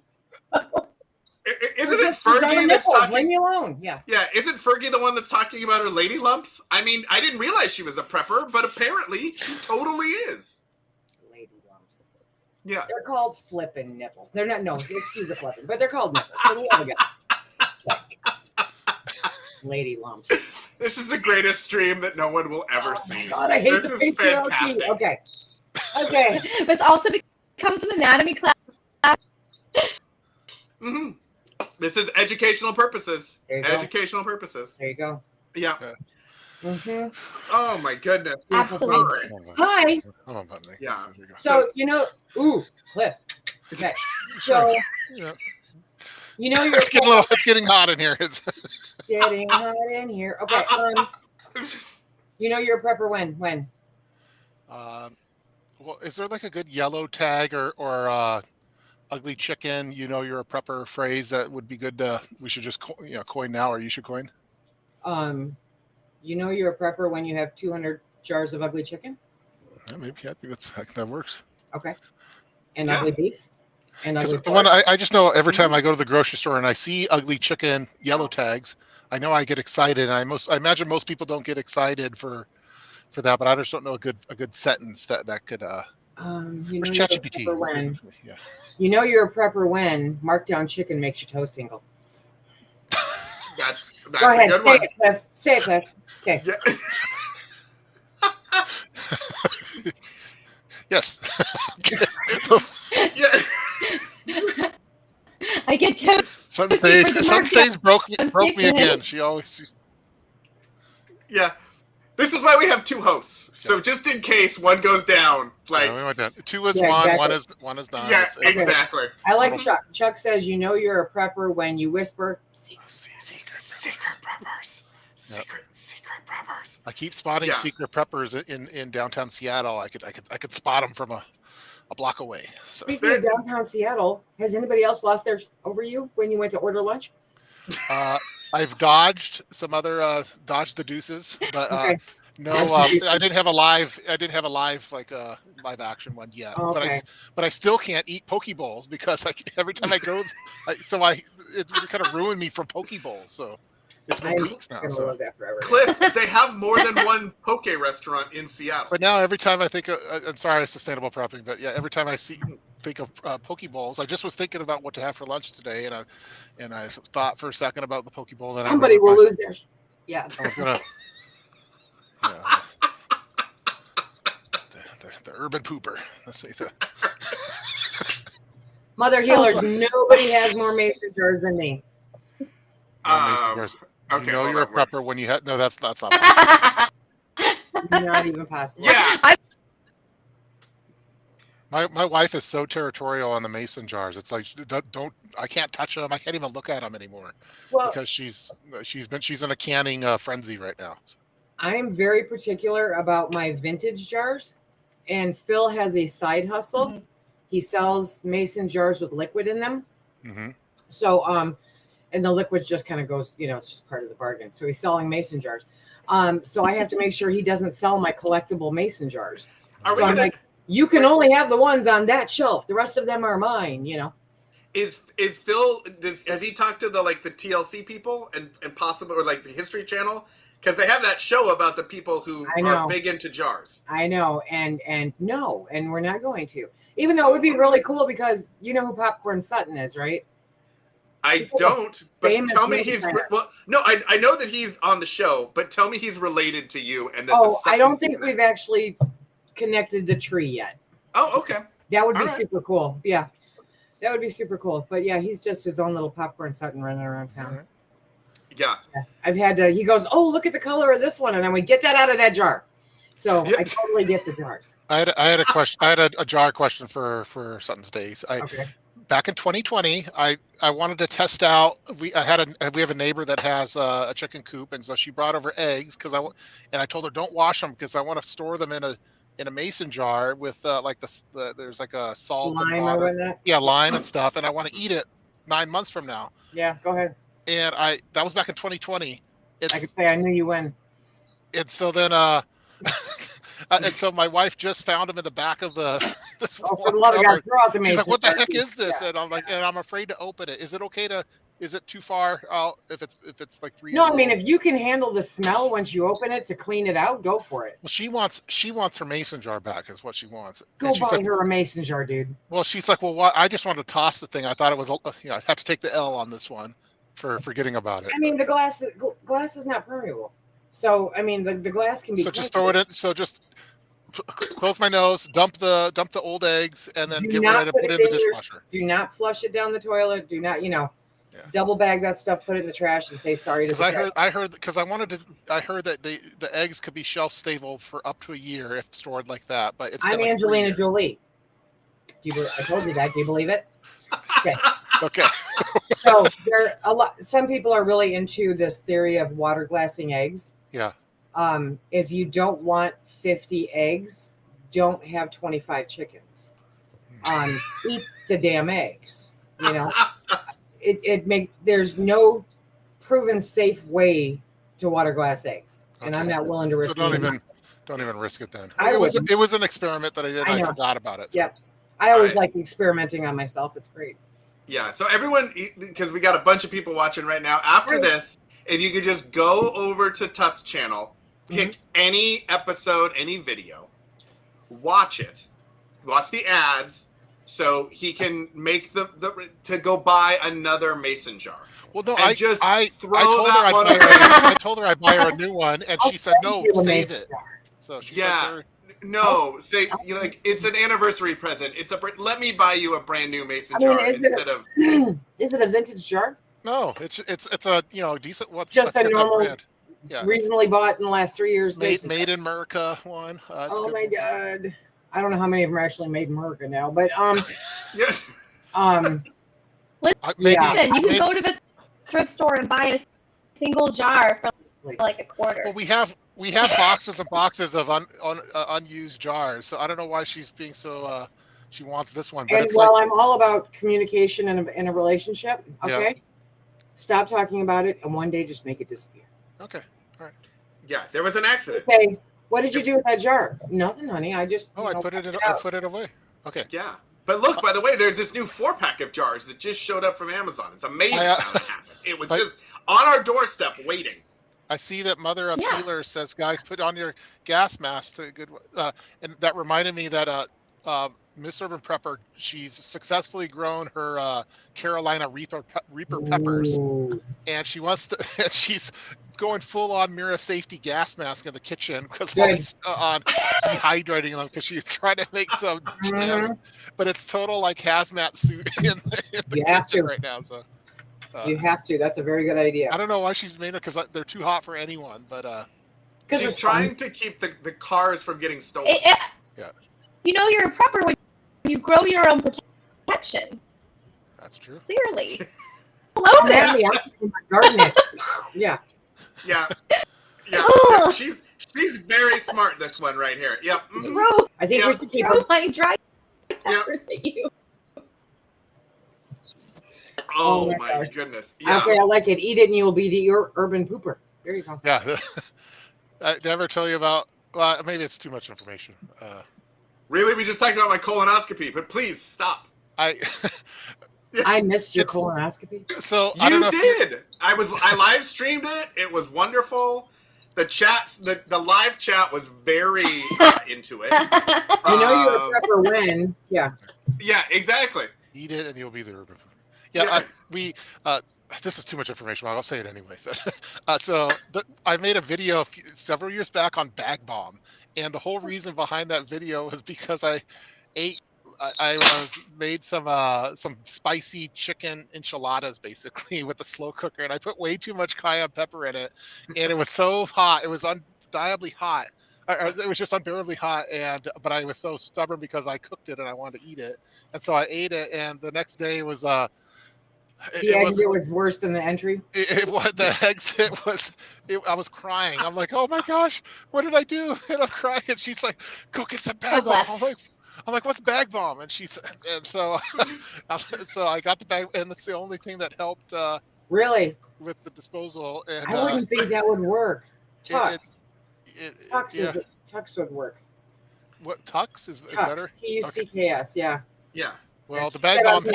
Isn't it Fergie that's Leave talking? me alone. Yeah. Yeah, isn't Fergie the one that's talking about her lady lumps? I mean, I didn't realize she was a prepper, but apparently she totally is. Lady lumps. Yeah. They're called flippin' nipples. They're not. No, excuse the flippin', but they're called nipples. So we have a guy. Lady lumps. This is the greatest stream that no one will ever Oh my see. God, I hate This the is patriarchy. fantastic. Okay. Okay. This also becomes an anatomy class. hmm This is educational purposes. There you go. Educational purposes. There you go. Yeah. hmm Oh my goodness. Absolutely. All right. Hi. Hold on, button. Yeah. Here we go. So ooh, Cliff. Okay. So Yeah. you know you're It's getting hot in here. It's getting hot in here. Okay. You know you're a prepper when? When? well, is there like a good yellow tag or ugly chicken? You know, you're a prepper phrase that would be good to. We should just coin now, or you should coin. You know you're a prepper when you have 200 jars of ugly chicken. Yeah, maybe I think that works. Okay. And Yeah. ugly beef. And ugly Because the pork. one I just know every time I go to the grocery store and I see ugly chicken yellow tags, I know I get excited. And I imagine most people don't get excited for that, but I just don't know a good sentence that could. You know Where's you're a ChatGPT? prepper when. Yeah. You know you're a prepper when markdown chicken makes your toes tingle. That's Go a ahead, good say one. it, Cliff. Say it, Cliff. Okay. Yeah. Yes. Yeah. I get to. Some days broke me chicken. again. She always. Yeah. This is why we have two hosts. So just in case one goes down, like Yeah, we went down. 2 is Yeah, one. exactly. One is not. yeah, It's- exactly. I like Chuck. Chuck says you know you're a prepper when you whisper Secret preppers. Yep. Secret preppers. I keep spotting Yeah. secret preppers in downtown Seattle. I could spot them from a block away. So Speaking of downtown Seattle, has anybody else lost theirs over you when you went to order lunch? I've dodged some other dodged the deuces, but Okay. no, Dodged the I deuces. didn't have a live. I didn't have a live live action one yet. Oh, okay. But I still can't eat poke bowls because every time I go, it kind of ruined me from poke bowls. So it's been I'm weeks now. gonna So. lose that forever. Cliff, they have more than one poke restaurant in Seattle. But now every time I think, I'm sorry, sustainable prepping, but yeah, every time I think of poke bowls, I just was thinking about what to have for lunch today, and I thought for a second about the poke bowl. And Somebody will lose their. Yeah. I was gonna. Yeah, the urban pooper. Let's say that. Mother healers, nobody has more mason jars than me. Okay, you're a hold on, prepper when you have no. That's not possible. Not even possible. Yeah. My wife is so territorial on the mason jars. It's like don't I can't touch them. I can't even look at them anymore Well, because she's in a canning frenzy right now. I'm very particular about my vintage jars, and Phil has a side hustle. Mhm. He sells mason jars with liquid in them. Mm-hmm. So, and the liquids just kind of goes, it's just part of the bargain. So he's selling mason jars. So I have to make sure he doesn't sell my collectible mason jars. So I'm like, you can only have the ones on that shelf. The rest of them are mine, Is Phil? Has he talked to the TLC people and possibly or the History Channel? Because they have that show about the people who are big into jars. I know, and no, and we're not going to. Even though it would be really cool because you know who Popcorn Sutton is, right? I don't, but tell me he's no. I know that he's on the show, but tell me he's related to you. And that I don't think we've actually connected the tree yet. Oh, okay. That would be super cool. Yeah, that would be super cool. But yeah, he's just his own little Popcorn Sutton running around town. Mm-hmm. Yeah. I've had to. He goes, "Oh, look at the color of this one," and I'm like, "Get that out of that jar." So I totally get the jars. I had a question. I had a jar question for Sutton's Days. Okay. Back in 2020, I wanted to test out. We have a neighbor that has a chicken coop, and so she brought over eggs I told her don't wash them because I want to store them in a mason jar with there's like a salt Lime and water. or that? Yeah, lime and stuff, and I want to eat it 9 months from now. Yeah, go ahead. And that was back in 2020. I could say I knew you when. And so then and so my wife just found them in the back of this For the love of God, throw out the mason. She's like, "What the jar. heck is this?" Yeah. And I'm like, and I'm afraid to open it. Is it okay to? Is it too far out if it's like 3 No, years I mean, old? if you can handle the smell once you open it to clean it out, go for it. Well, she wants her mason jar back. Is what she wants. Go And she's buy like, her a mason jar, dude. well, she's like, well, what? I just wanted to toss the thing. I thought it was, I had to take the L on this one for forgetting about it. I mean, the glass is not permeable, so I mean, the glass can be. So just throw it in. So just close my nose, dump the old eggs, and then get ready to put it in the dishwasher. Do not flush it down the toilet. Do not, double bag that stuff, put it in the trash, and say sorry to. Because I heard because I heard that the eggs could be shelf stable for up to a year if stored like that. But it's I'm Angelina Jolie. I told you that. Do you believe it? Okay. Okay. So some people are really into this theory of water glassing eggs. Yeah. If you don't want 50 eggs, don't have 25 chickens. Eat the damn eggs. There's no proven safe way to water glass eggs, and I'm not willing to risk. So don't even risk it then. It was an experiment that I did. I forgot about it. So. Yep. I always like experimenting on myself. It's great. Yeah. So everyone, because we got a bunch of people watching right now. After this, if you could just go over to Tup's channel, pick any episode, any video, watch it, watch the ads, so he can make to go buy another mason jar. Well, no, I told her I'd buy her a new one, and she said no, save it. So she's like, no, say it's an anniversary present. Let me buy you a brand new mason jar instead of. Is it a vintage jar? No, it's a decent. What's just a normal, brand. Yeah, reasonably bought in the last 3 years. Made in America one. Oh my God, I don't know how many of them are actually made in America now, but Listen, you can go to the thrift store and buy a single jar for like a quarter. Well, we have boxes and boxes of unused jars, so I don't know why she's being so she wants this one. But And it's while like, I'm all about communication in a relationship, okay, stop talking about it, and one day just make it disappear. okay, all right. Yeah, there was an accident. Okay, what did you do with that jar? Nothing, honey. I just Oh, I put it away. Okay. Yeah. But look, by the way, there's this new 4-pack of jars that just showed up from Amazon. It's amazing how that happened. It was just on our doorstep waiting. I see that Mother of Healers says, guys, put on your gas mask. And that reminded me that Miss Urban Prepper, she's successfully grown her Carolina Reaper peppers, and she wants to. And she's going full on Mira safety gas mask in the kitchen because always on dehydrating them because she's trying to make some jams, but it's total like hazmat suit in the kitchen right now. So. You have to. That's a very good idea. I don't know why she's made it because they're too hot for anyone, but she's trying to keep the cars from getting stolen. Yeah. You know, you're a prepper when you grow your own protection. That's true. Clearly. Hello there. Yeah. Yeah. She's very smart. This one right here. Yep. Throw, I think we should keep my dry peppers at you. Oh my goodness. Yeah. Okay, I like it. Eat it and you'll be the urban pooper. There you go. Yeah. I never tell you about, well, maybe it's too much information. Really? We just talked about my colonoscopy, but please stop. I missed your colonoscopy. So you did. I live streamed it. It was wonderful. The live chat was very into it. You know you're a prepper when. Yeah. Yeah, exactly. Eat it and you'll be the urban pooper. Yeah, this is too much information. I'll say it anyway. I made a video several years back on bag bomb, and the whole reason behind that video was because I made some spicy chicken enchiladas basically with the slow cooker, and I put way too much cayenne pepper in it, and it was so hot. It was undeniably hot. It was just unbearably hot, but I was so stubborn because I cooked it and I wanted to eat it, and so I ate it. And the next day was the exit was worse than the entry. The exit was. I was crying. I'm like, oh my gosh, what did I do? And I'm crying, and she's like, go get some bag bomb. I'm like, what's bag bomb? And so I got the bag, and it's the only thing that helped. Really? With the disposal, and I wouldn't think that would work. Tux. Tux would work. What Tux is better? Tucks, yeah. Yeah. Well, the bag bomb.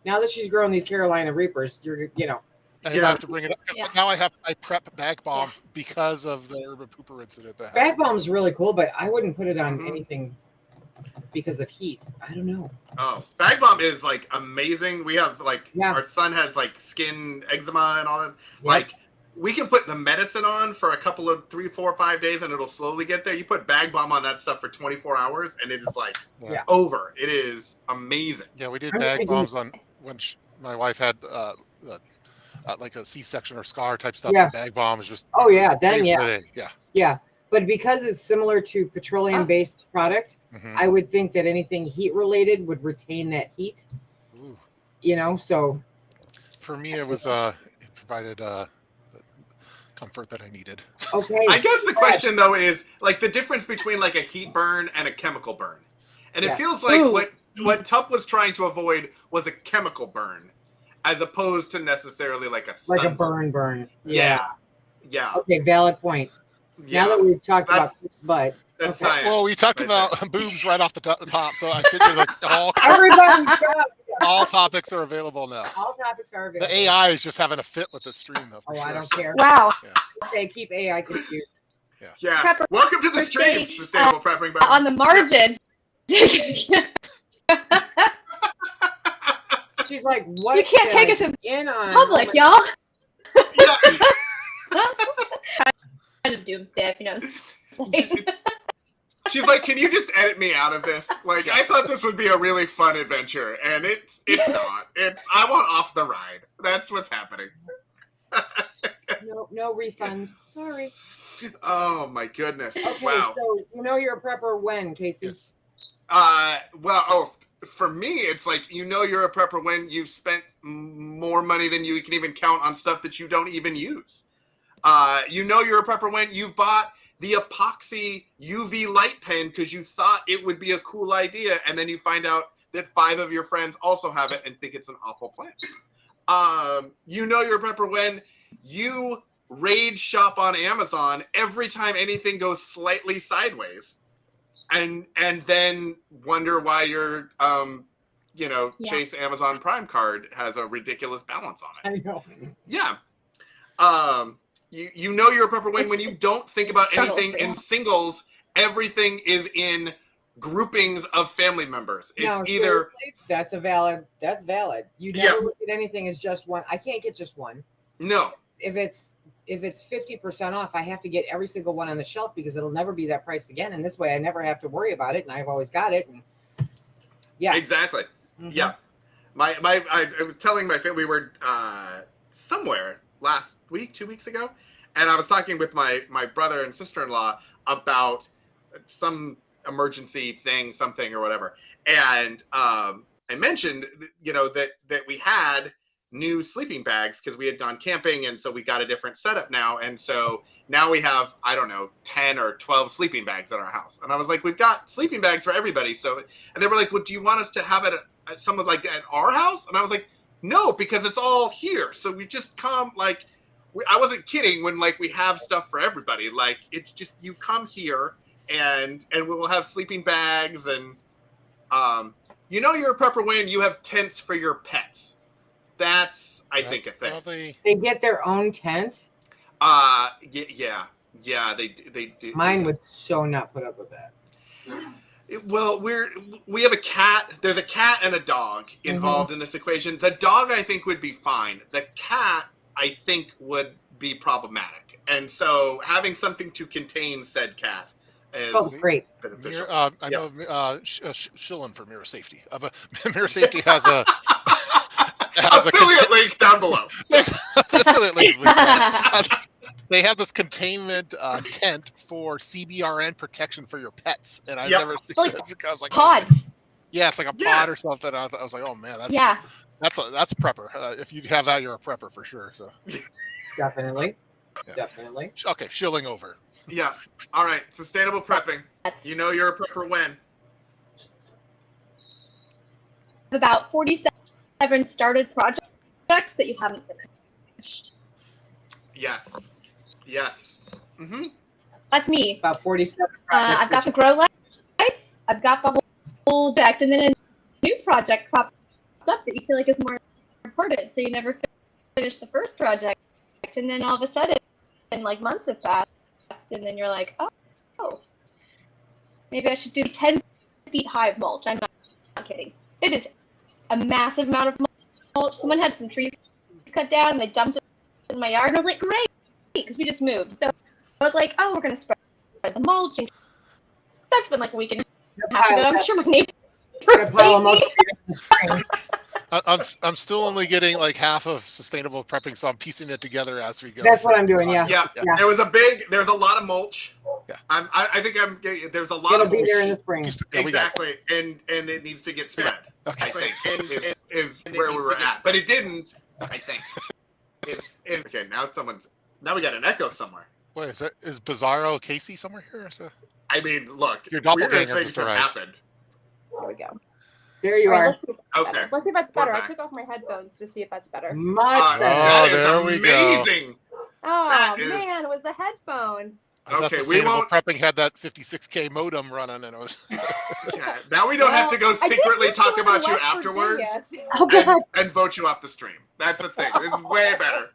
Now that she's grown these Carolina Reapers, I have to bring it up. Now I prep bag bomb because of the urban pooper incident. Bag bomb's really cool, but I wouldn't put it on anything because of heat. I don't know. Oh, bag bomb is like amazing. We have our son has like skin eczema and all that. Like we can put the medicine on for a couple of 3, 4, 5 days and it'll slowly get there. You put bag bomb on that stuff for 24 hours and it is like over. It is amazing. Yeah, we did bag bombs on when my wife had like a C-section or scar type stuff. Yeah. Bag bomb is just. Oh yeah, then yeah. But because it's similar to petroleum-based product, I would think that anything heat-related would retain that heat. Ooh. So. For me, it was it provided the comfort that I needed. Okay. I guess the question though is like the difference between like a heat burn and a chemical burn, and it feels like what Tup was trying to avoid was a chemical burn, as opposed to necessarily like a burn. Yeah. Okay, valid point. Yeah. Now that we've talked about this butt. That's science. Well, we talked about boobs right off the top, so I figured like all topics are available now. All topics are available. The AI is just having a fit with the stream, though. I don't care. Wow. Yeah. They keep AI confused. Yeah. Prepper Welcome to the stream, Sustainable Prepping. On the margins. She's like, what? You can't take us in on public, y'all. Yeah. Kind of doomsday, if you know. She's like, can you just edit me out of this? Like, I thought this would be a really fun adventure, and it's not. I want off the ride. That's what's happening. No refunds. Sorry. Oh my goodness! Okay, wow. So you're a prepper when, Casey? Yes. For me, it's like you're a prepper when you've spent more money than you can even count on stuff that you don't even use. You're a prepper when you've bought the epoxy UV light pen because you thought it would be a cool idea, and then you find out that 5 of your friends also have it and think it's an awful plan. You know you're a prepper when you rage shop on Amazon every time anything goes slightly sideways, and then wonder why your Chase Amazon Prime card has a ridiculous balance on it. I know. Yeah. You know you're a prepper when you don't think about anything in singles. Everything is in groupings of family members. It's No, either seriously, that's valid. You never look at anything as just one. I can't get just one. no. If it's 50% off, I have to get every single one on the shelf because it'll never be that price again. And this way I never have to worry about it, and I've always got it. And yeah. Exactly. Mhm. Yeah. I was telling my family we were somewhere last week, 2 weeks ago, and I was talking with my brother and sister-in-law about some emergency thing, something or whatever. And I mentioned, that we had new sleeping bags because we had gone camping, and so we got a different setup now. And so now we have, 10 or 12 sleeping bags at our house. And I was like, we've got sleeping bags for everybody. So, and they were like, well, do you want us to have it at someone like at our house? And I was like, no, because it's all here. So we just come, like, I wasn't kidding when, like, we have stuff for everybody. Like, it's just, you come here and we'll have sleeping bags. And you're a prepper when you have tents for your pets. That's, I think, a thing. They get their own tent. Yeah, they do. Mine would so not put up with that. Well, we have a cat. There's a cat and a dog involved in this equation. The dog, I think, would be fine. The cat, I think, would be problematic. And so having something to contain said cat is great. beneficial. I know Shilling for Mirror Safety. But Mirror Safety has a affiliate link down below. Affiliate link. They have this containment tent for CBRN protection for your pets, and I've never seen it. I was like, Pod. Yeah, it's like a pod or something. I was like, oh man, that's prepper. If you have that, you're a prepper for sure. So Definitely. Yeah. Definitely. Okay, shilling over. Yeah. All right. Sustainable prepping. You know you're a prepper when? About 47 started projects that you haven't finished. Yes. Mm-hmm. That's me. About 47 projects. I've got the grow lights. I've got the whole deck, and then a new project pops up that you feel like is more important. So you never finish the first project, and then all of a sudden, like months have passed, and then you're like, oh, maybe I should do 10 feet high of mulch. I'm not kidding. It is a massive amount of mulch. Someone had some trees cut down, and they dumped it in my yard, and I was like, great, because we just moved. So I was like, oh, we're going to spread the mulch. And that's been like a week and a half ago. I'm sure my neighbors I'm still only getting like half of sustainable prepping, so I'm piecing it together as we go. That's what I'm doing. Yeah. There's a lot of mulch. Yeah. I think there's a lot It'll of be mulch. there in the spring. Exactly. And it needs to get spread. Okay. I think is where we were at. But it didn't, I think. Okay, now we got an echo somewhere. Wait, is Bizarro Casey somewhere here? Or so? I mean, look, Your weirder doppelganger things just have arrived. happened. There we go. There you All right, are. let's see if that's Okay. better. Let's see if that's better. We're I back. took off my headphones to see if that's better. Much better. That is there we go. amazing. Oh, That is- man, it was the headphones. I thought Okay, we sustainable won't. prepping had that 56K modem running, and it was. Yeah, now we don't have to go I did secretly used to talk live in about you West afterwards Virginia, so- and vote you off the stream. That's the thing. This is way better.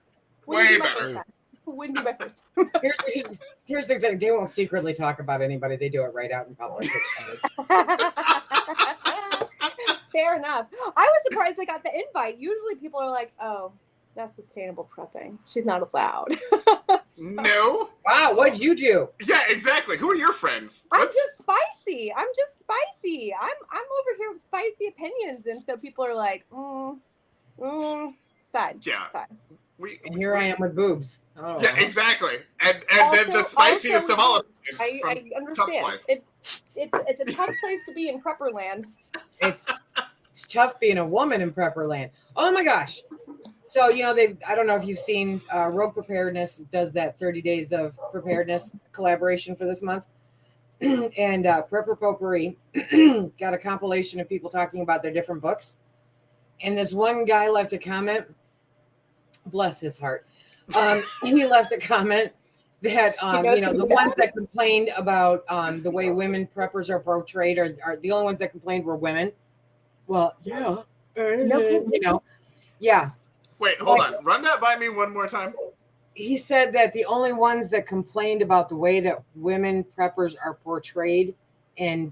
Wouldn't Way be my better. first time. Wouldn't be my first. Here's the thing. They won't secretly talk about anybody. They do it right out in public. Fair enough. I was surprised I got the invite. Usually people are like, oh, that's sustainable prepping. She's not allowed. No. Wow, what'd you do? Yeah, exactly. Who are your friends? I'm just spicy. I'm over here with spicy opinions, and so people are like, it's fine. Yeah. It's fine. And here I am with boobs. Oh. Yeah, exactly. And then the Also- spiciest also of all of with them is from I understand. Life. It's a tough place to be in prepper land. It's tough being a woman in prepper land. Oh my gosh. So, I don't know if you've seen Rogue Preparedness does that 30 days of preparedness collaboration for this month. And Prepper Potpourri got a compilation of people talking about their different books. And this one guy left a comment, bless his heart. He left a comment that, the ones that complained about the way women preppers are portrayed are the only ones that complained were women. Well, yeah. Yeah. Wait, hold on. Run that by me one more time. He said that the only ones that complained about the way that women preppers are portrayed in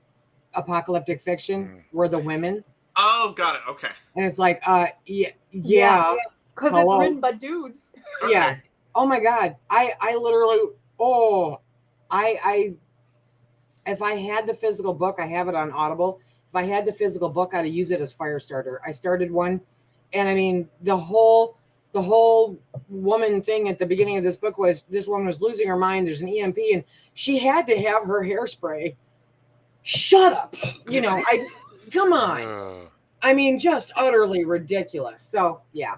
apocalyptic fiction were the women. Oh, got it. Okay. And it's like, yeah. Because it's written by dudes. Okay. Yeah. Oh my God. I literally, if I had the physical book, I have it on Audible. If I had the physical book, I'd use it as fire starter. I started one. And I mean, the whole woman thing at the beginning of this book was this woman was losing her mind. There's an EMP and she had to have her hairspray. Shut up. Come on. I mean, just utterly ridiculous. So, yeah.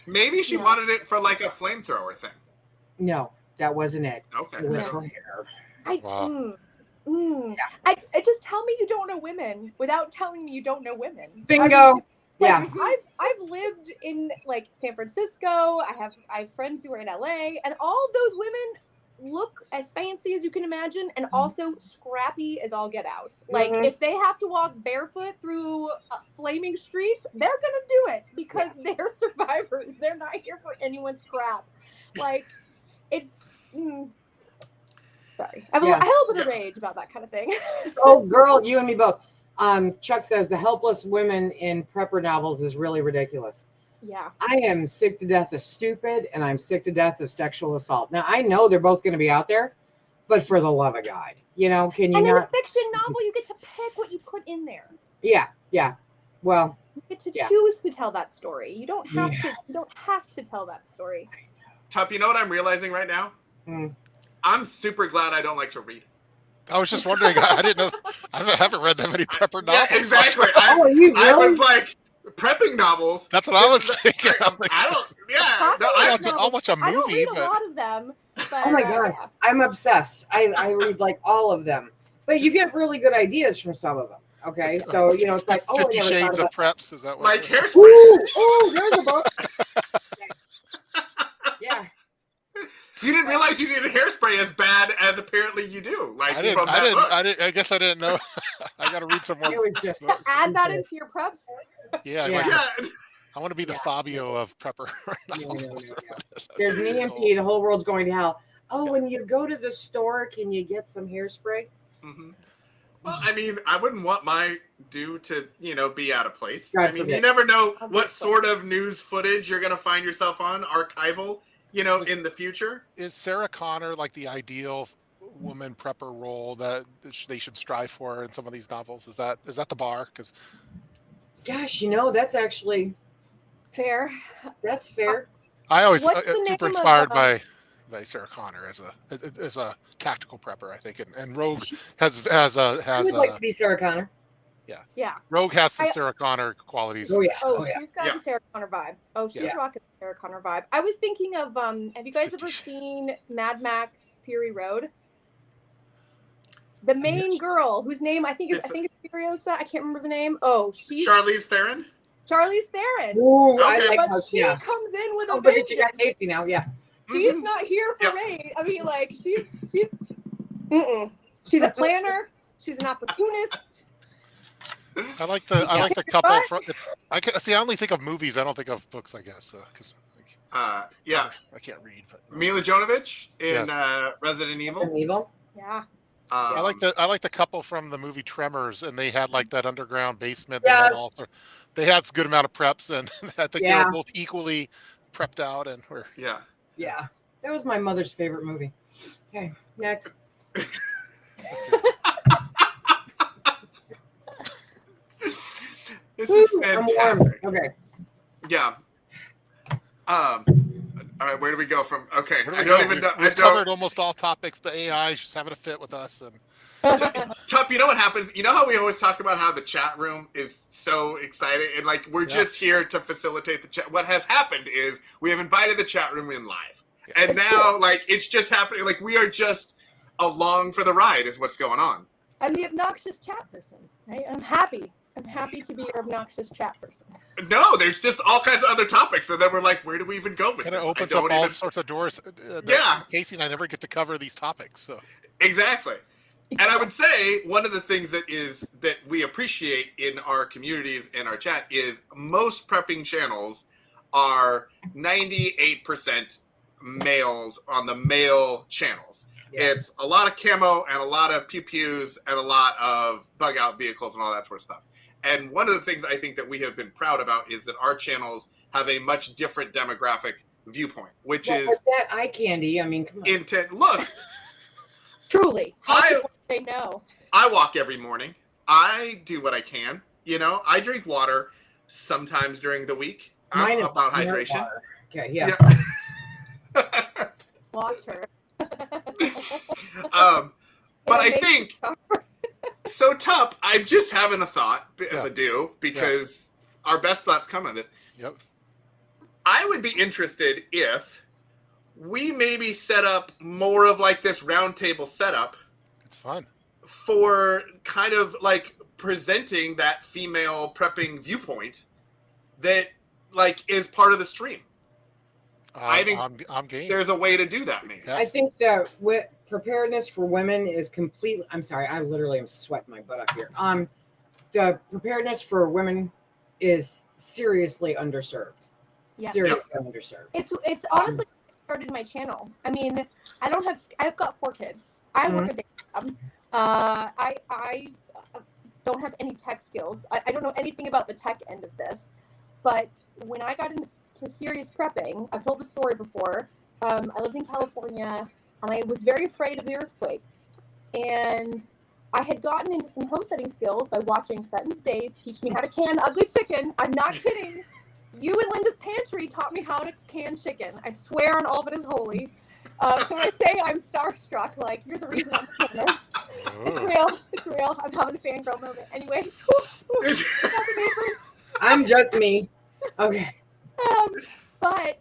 Maybe she wanted it for like a flamethrower thing. No, that wasn't it. Okay. It was her hair. I just tell me you don't know women without telling me you don't know women. Bingo. I've lived in like San Francisco. I have friends who are in LA, and all of those women look as fancy as you can imagine, and also scrappy as all get out. Like if they have to walk barefoot through flaming streets, they're gonna do it because they're survivors. They're not here for anyone's crap. Like it. Sorry, I have a little bit of rage about that kind of thing. Oh, girl, you and me both. Chuck says the helpless women in prepper novels is really ridiculous. Yeah. I am sick to death of stupid, and I'm sick to death of sexual assault. Now, I know they're both going to be out there, but for the love of God, can you and not? in a fiction novel, you get to pick what you put in there. Yeah. Well, you get to choose to tell that story. You don't have to. You don't have to tell that story. Tup, you know what I'm realizing right now? I'm super glad I don't like to read. I was just wondering. I didn't know. I haven't read that many prepper novels. Yeah, exactly. I was like, prepping novels. That's what I was thinking. I don't. Yeah. No, I'll watch a movie. I don't read but a lot of them. But, oh my God, I'm obsessed. I read like all of them, but you get really good ideas from some of them. Okay, so it's like 50 Shades of Preps. Is that what? Like hairspray? Ooh, there's a book. Yeah. You didn't realize you needed hairspray as bad as apparently you do. Like I didn't. I guess I didn't know. I got to read some more. It was just to add that into your preps. Yeah. I want to be the Fabio of prepper. There's an EMP. The whole world's going to hell. Oh, when you go to the store, can you get some hairspray? Mm-hmm. Well, I mean, I wouldn't want my due to, be out of place. God I mean, forbid. you never know what sort of news footage you're going to find yourself on, archival, in the future. Is Sarah Connor like the ideal woman prepper role that they should strive for in some of these novels? Is that the bar? Because, gosh, that's actually fair. That's fair. I always What's super inspired by Sarah Connor as a tactical prepper, I think, and Rogue has I would like to be Sarah Connor. Yeah. Rogue has some Sarah Connor qualities. Oh yeah. She's got the Sarah Connor vibe. Oh, she's rocking the Sarah Connor vibe. I was thinking of have you guys ever seen Mad Max Fury Road? The main girl, whose name I think it's Furiosa. I can't remember the name. Oh, she's Charlize Theron. Charlize Theron. Ooh, okay. I like but how she comes in with a but vengeance. she got Casey now. Yeah. She's not here for raid. I mean, like she's she's a planner. She's an opportunist. I like the couple from I only think of movies. I don't think of books, I guess, because I can't read. But Mila Jovovich in Resident Evil. Resident Evil. Yeah. I like the couple from the movie Tremors, and they had like that underground basement. Yes. They had a good amount of preps, and I think they were both equally prepped out, and were Yeah, that was my mother's favorite movie. Okay, next. This is fantastic. Okay. Yeah. All right, where do we go from? Okay, Where do I we don't go? even know. We've covered almost all topics. The AI is just having a fit with us, and Tup, you know what happens? You know how we always talk about how the chat room is so exciting and like we're just here to facilitate the chat. What has happened is we have invited the chat room in live. Yeah. And now like it's just happening. Like we are just along for the ride is what's going on. I'm the obnoxious chat person, right? I'm happy. I'm happy to be your obnoxious chat person. No, there's just all kinds of other topics. And then we're like, where do we even go with kind of this? opens up all sorts of doors. Yeah. Casey and I never get to cover these topics. So Exactly. And I would say one of the things that we appreciate in our communities and our chat is most prepping channels are 98% males on the male channels. Yeah. It's a lot of camo and a lot of pew-pews and a lot of bug-out vehicles and all that sort of stuff. And one of the things I think that we have been proud about is that our channels have a much different demographic viewpoint, which is that eye candy. I mean, come on. intent. Look, Truly. How could one say no? I walk every morning. I do what I can. You know, I drink water sometimes during the week. Mine I'm is about smart hydration. water. Okay, yeah. Lost her. But I think so. Tup, I'm just having a thought as a do because our best thoughts come on this. Yep. I would be interested if we maybe set up more of like this roundtable setup. It's fun for kind of like presenting that female prepping viewpoint that like is part of the stream. I think I'm game. There's a way to do that, maybe. Yes. I think that preparedness for women is completely. I'm sorry, I literally am sweating my butt up here. The preparedness for women is seriously underserved. Yeah. Seriously underserved. It's honestly started my channel. I mean, I've got 4 kids. I work a day job. I don't have any tech skills. I don't know anything about the tech end of this. But when I got into serious prepping, I've told the story before. I lived in California, and I was very afraid of the earthquake. And I had gotten into some homesteading skills by watching Sutton's Days teach me how to can ugly chicken. I'm not kidding. You and Linda's Pantry taught me how to can chicken. I swear on all that is holy. So when I say I'm starstruck, like, you're the reason I'm here. It's real. It's real. I'm having a fangirl moment. Anyway. I'm just me. Okay. But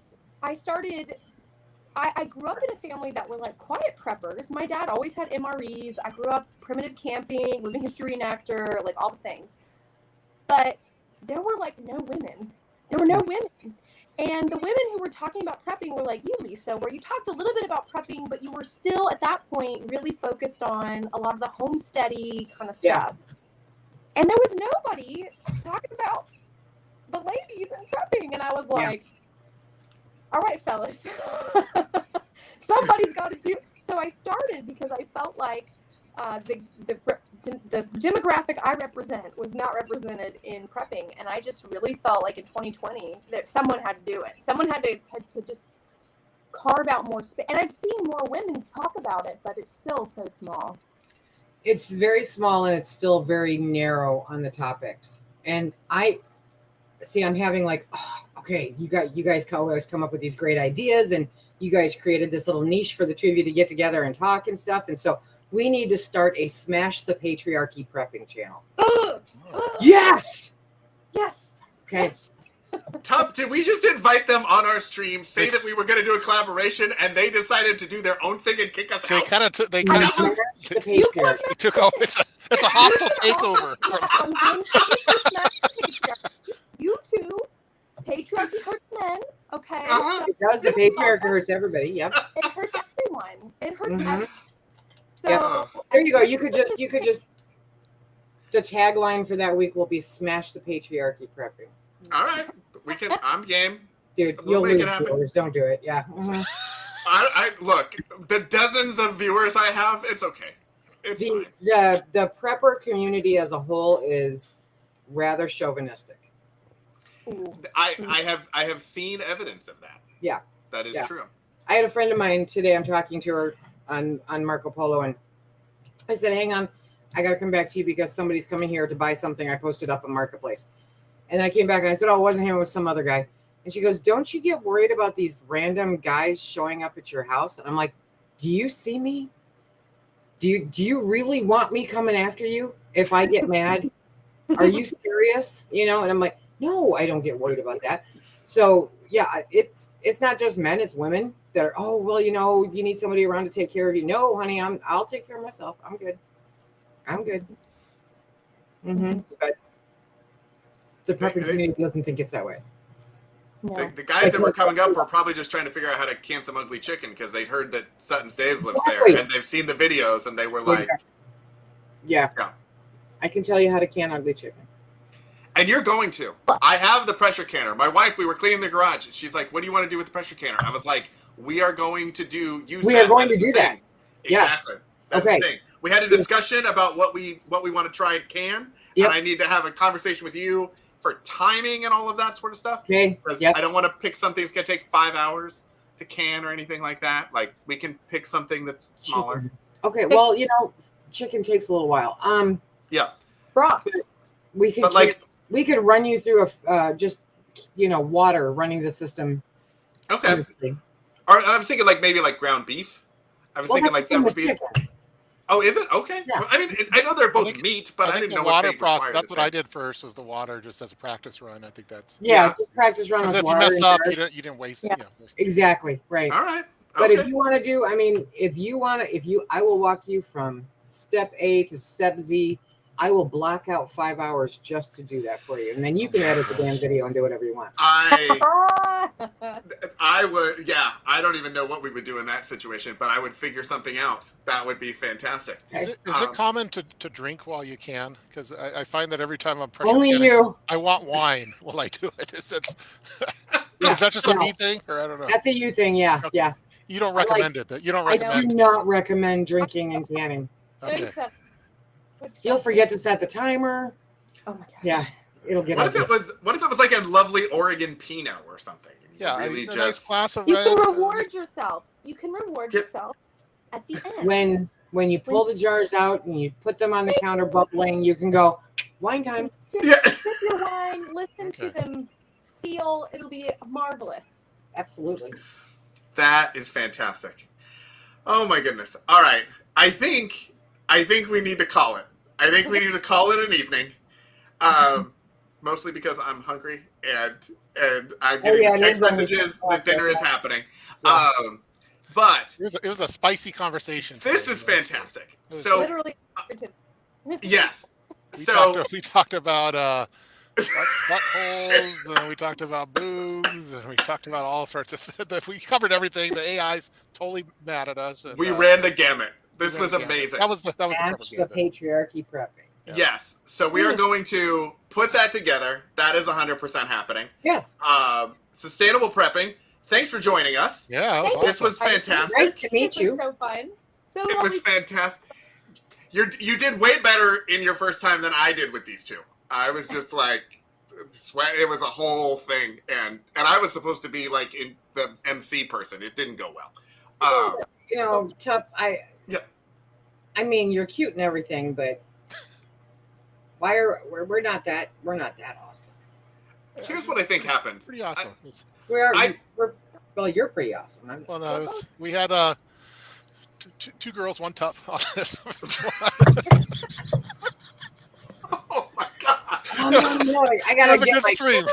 I grew up in a family that were like quiet preppers. My dad always had MREs. I grew up primitive camping, living history reenactor, like all the things. But there were like no women. There were no women. And the women who were talking about prepping were like you, Lisa, where you talked a little bit about prepping, but you were still at that point really focused on a lot of the homesteady kind of stuff. And there was nobody talking about the ladies and prepping. And I was like, all right, fellas, somebody's got to do it. So I started because I felt like the demographic I represent was not represented in prepping, and I just really felt like in 2020 that someone had to do it. Someone had to just carve out more space. And I've seen more women talk about it, but it's still so small. It's very small, and it's still very narrow on the topics. And I'm having like, okay, you guys always come up with these great ideas, and you guys created this little niche for the two of you to get together and talk and stuff. And so we need to start a Smash the Patriarchy prepping channel. Yes. Yes. Okay. Yes. Tup, did we just invite them on our stream, say that we were going to do a collaboration, and they decided to do their own thing and kick us out? They Smash the Patriarchy. They took over. It's a hostile takeover. You two, patriarchy hurts men, okay? Uh-huh. It does. The patriarchy hurts everybody. Yep. It hurts everyone. It hurts everyone. Yep. So, There you go. You could just. The tagline for that week will be "Smash the Patriarchy prepping." All right, we can. I'm game. Dude, We'll you'll make lose it happen. viewers. Don't do it. Yeah. Mhm. I look, the dozens of viewers I have, it's okay. It's fine. The prepper community as a whole is rather chauvinistic. ooh. I have seen evidence of that. Yeah. That is Yeah. true. I had a friend of mine today. I'm talking to her on Marco Polo, and I said, "Hang on, I got to come back to you because somebody's coming here to buy something I posted up on Marketplace." And I came back and I said, "Oh, it wasn't him. It was some other guy." And she goes, don't you get worried about these random guys showing up at your house? And I'm like, do you see me? Do you really want me coming after you if I get mad? Are you serious? You know, and I'm like, no, I don't get worried about that. So yeah, it's not just men, it's women that are, oh, well, you know, you need somebody around to take care of you. No, honey, I'll take care of myself. I'm good. But the prepping community doesn't think it's that way. No. The guys that were coming up were probably just trying to figure out how to can some ugly chicken because they'd heard that Sutton's Days lives Exactly. there and they've seen the videos and they were like, yeah. I can tell you how to can ugly chicken. And you're going to. I have the pressure canner. My wife, we were cleaning the garage. She's like, what do you want to do with the pressure canner? I was like, we are going to do that. Exactly. That's the thing. We had a discussion about what we want to try at can. Yep. And I need to have a conversation with you for timing and all of that sort of stuff. Okay. Because I don't want to pick something that's going to take 5 hours to can or anything like that. Like, we can pick something that's smaller. Chicken. Okay. Well, you know, chicken takes a little while. Yeah. Broth. We could run you through just, you know, water running the system. Okay. Or I was thinking maybe ground beef. I was thinking that would be. Chicken. Oh, is it? Okay. Yeah. Well, I mean, I know they're both meat, but I didn't know water what they process. required. That's what I did first, was the water just as a practice run. I think that's just practice run. Because with if you water mess up, and you didn't waste. Yeah. Exactly. Right. All right. But if you want to do, I mean, I will walk you from step A to step Z. I will block out 5 hours just to do that for you, and then you can edit the damn video and do whatever you want. I would, yeah. I don't even know what we would do in that situation, but I would figure something out. That would be fantastic. Is it common to drink while you can? Because I find that every time I'm only canning, you. I want wine while I do it. Is that just a me thing, or I don't know? That's a you thing, yeah, Okay. yeah. You don't recommend it. You don't I recommend. do not recommend drinking and canning. Okay. You'll forget to set the timer. Oh my gosh. Yeah, it'll get. What if it was like a lovely Oregon Pinot or something? Yeah, really a nice glass of You red. can reward yourself. You can reward yourself at the end. When you pull the jars out and you put them on the counter bubbling, you can go, wine time. Yeah. Sip your wine, listen to them feel. It'll be marvelous. Absolutely. That is fantastic. Oh my goodness. All right. I think we need to call it. I think we need to call it an evening. Mostly because I'm hungry and I'm getting text messages that dinner is happening. Yeah. But it was a spicy conversation. This is fantastic. So Literally. yes. We talked about buttholes, and we talked about boobs, and we talked about all sorts of stuff. We covered everything. The AI's totally mad at us. And, we ran the gamut. This was amazing. That was the patriarchy prepping. Yeah. Yes. So we are going to put that together. That is 100% happening. Yes. Sustainable prepping. Thanks for joining us. Yeah, this was fantastic. Nice to meet you. So fun. It was fantastic. You did way better in your first time than I did with these two. I was just like sweat. It was a whole thing, and I was supposed to be like in the MC person. It didn't go well. You know, tough. I mean, you're cute and everything, but we're not that awesome. Here's what I think happened. Pretty awesome. You're pretty awesome. We had two girls, one tough on this. Oh my god! No, I gotta get a good stream.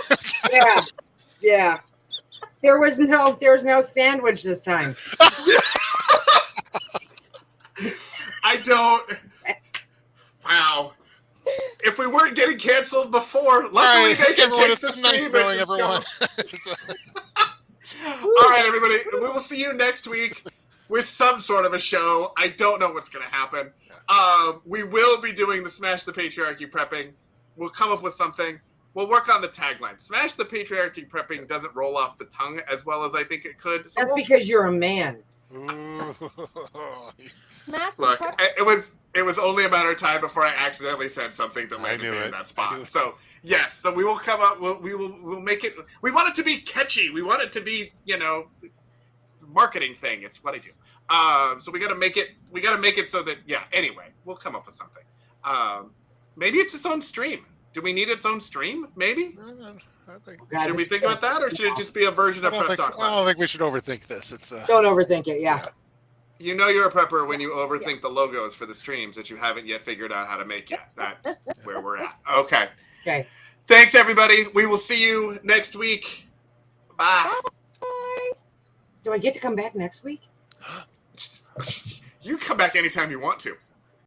Yeah. There was no sandwich this time. I don't. Wow. If we weren't getting canceled before, luckily they can take the stream. Nice everyone. All right, everybody. We will see you next week with some sort of a show. I don't know what's going to happen. We will be doing the Smash the Patriarchy prepping. We'll come up with something. We'll work on the tagline. Smash the Patriarchy prepping doesn't roll off the tongue as well as I think it could. So that's because you're a man. Look, it was only a matter of time before I accidentally said something that landed me in that spot. So yes, so we will come up. We'll make it. We want it to be catchy. We want it to be marketing thing. It's what I do. So we got to make it. We got to make it so that Anyway, we'll come up with something. Maybe it's its own stream. Do we need its own stream? Maybe. God, Should we this- think about that, or should it just be a version I of Prep don't Talk Live? think we should overthink this. It's Don't overthink it. Yeah. You know you're a prepper when you overthink the logos for the streams that you haven't yet figured out how to make yet. That's where we're at. Okay. Okay. Thanks, everybody. We will see you next week. Bye. Do I get to come back next week? You can come back anytime you want to.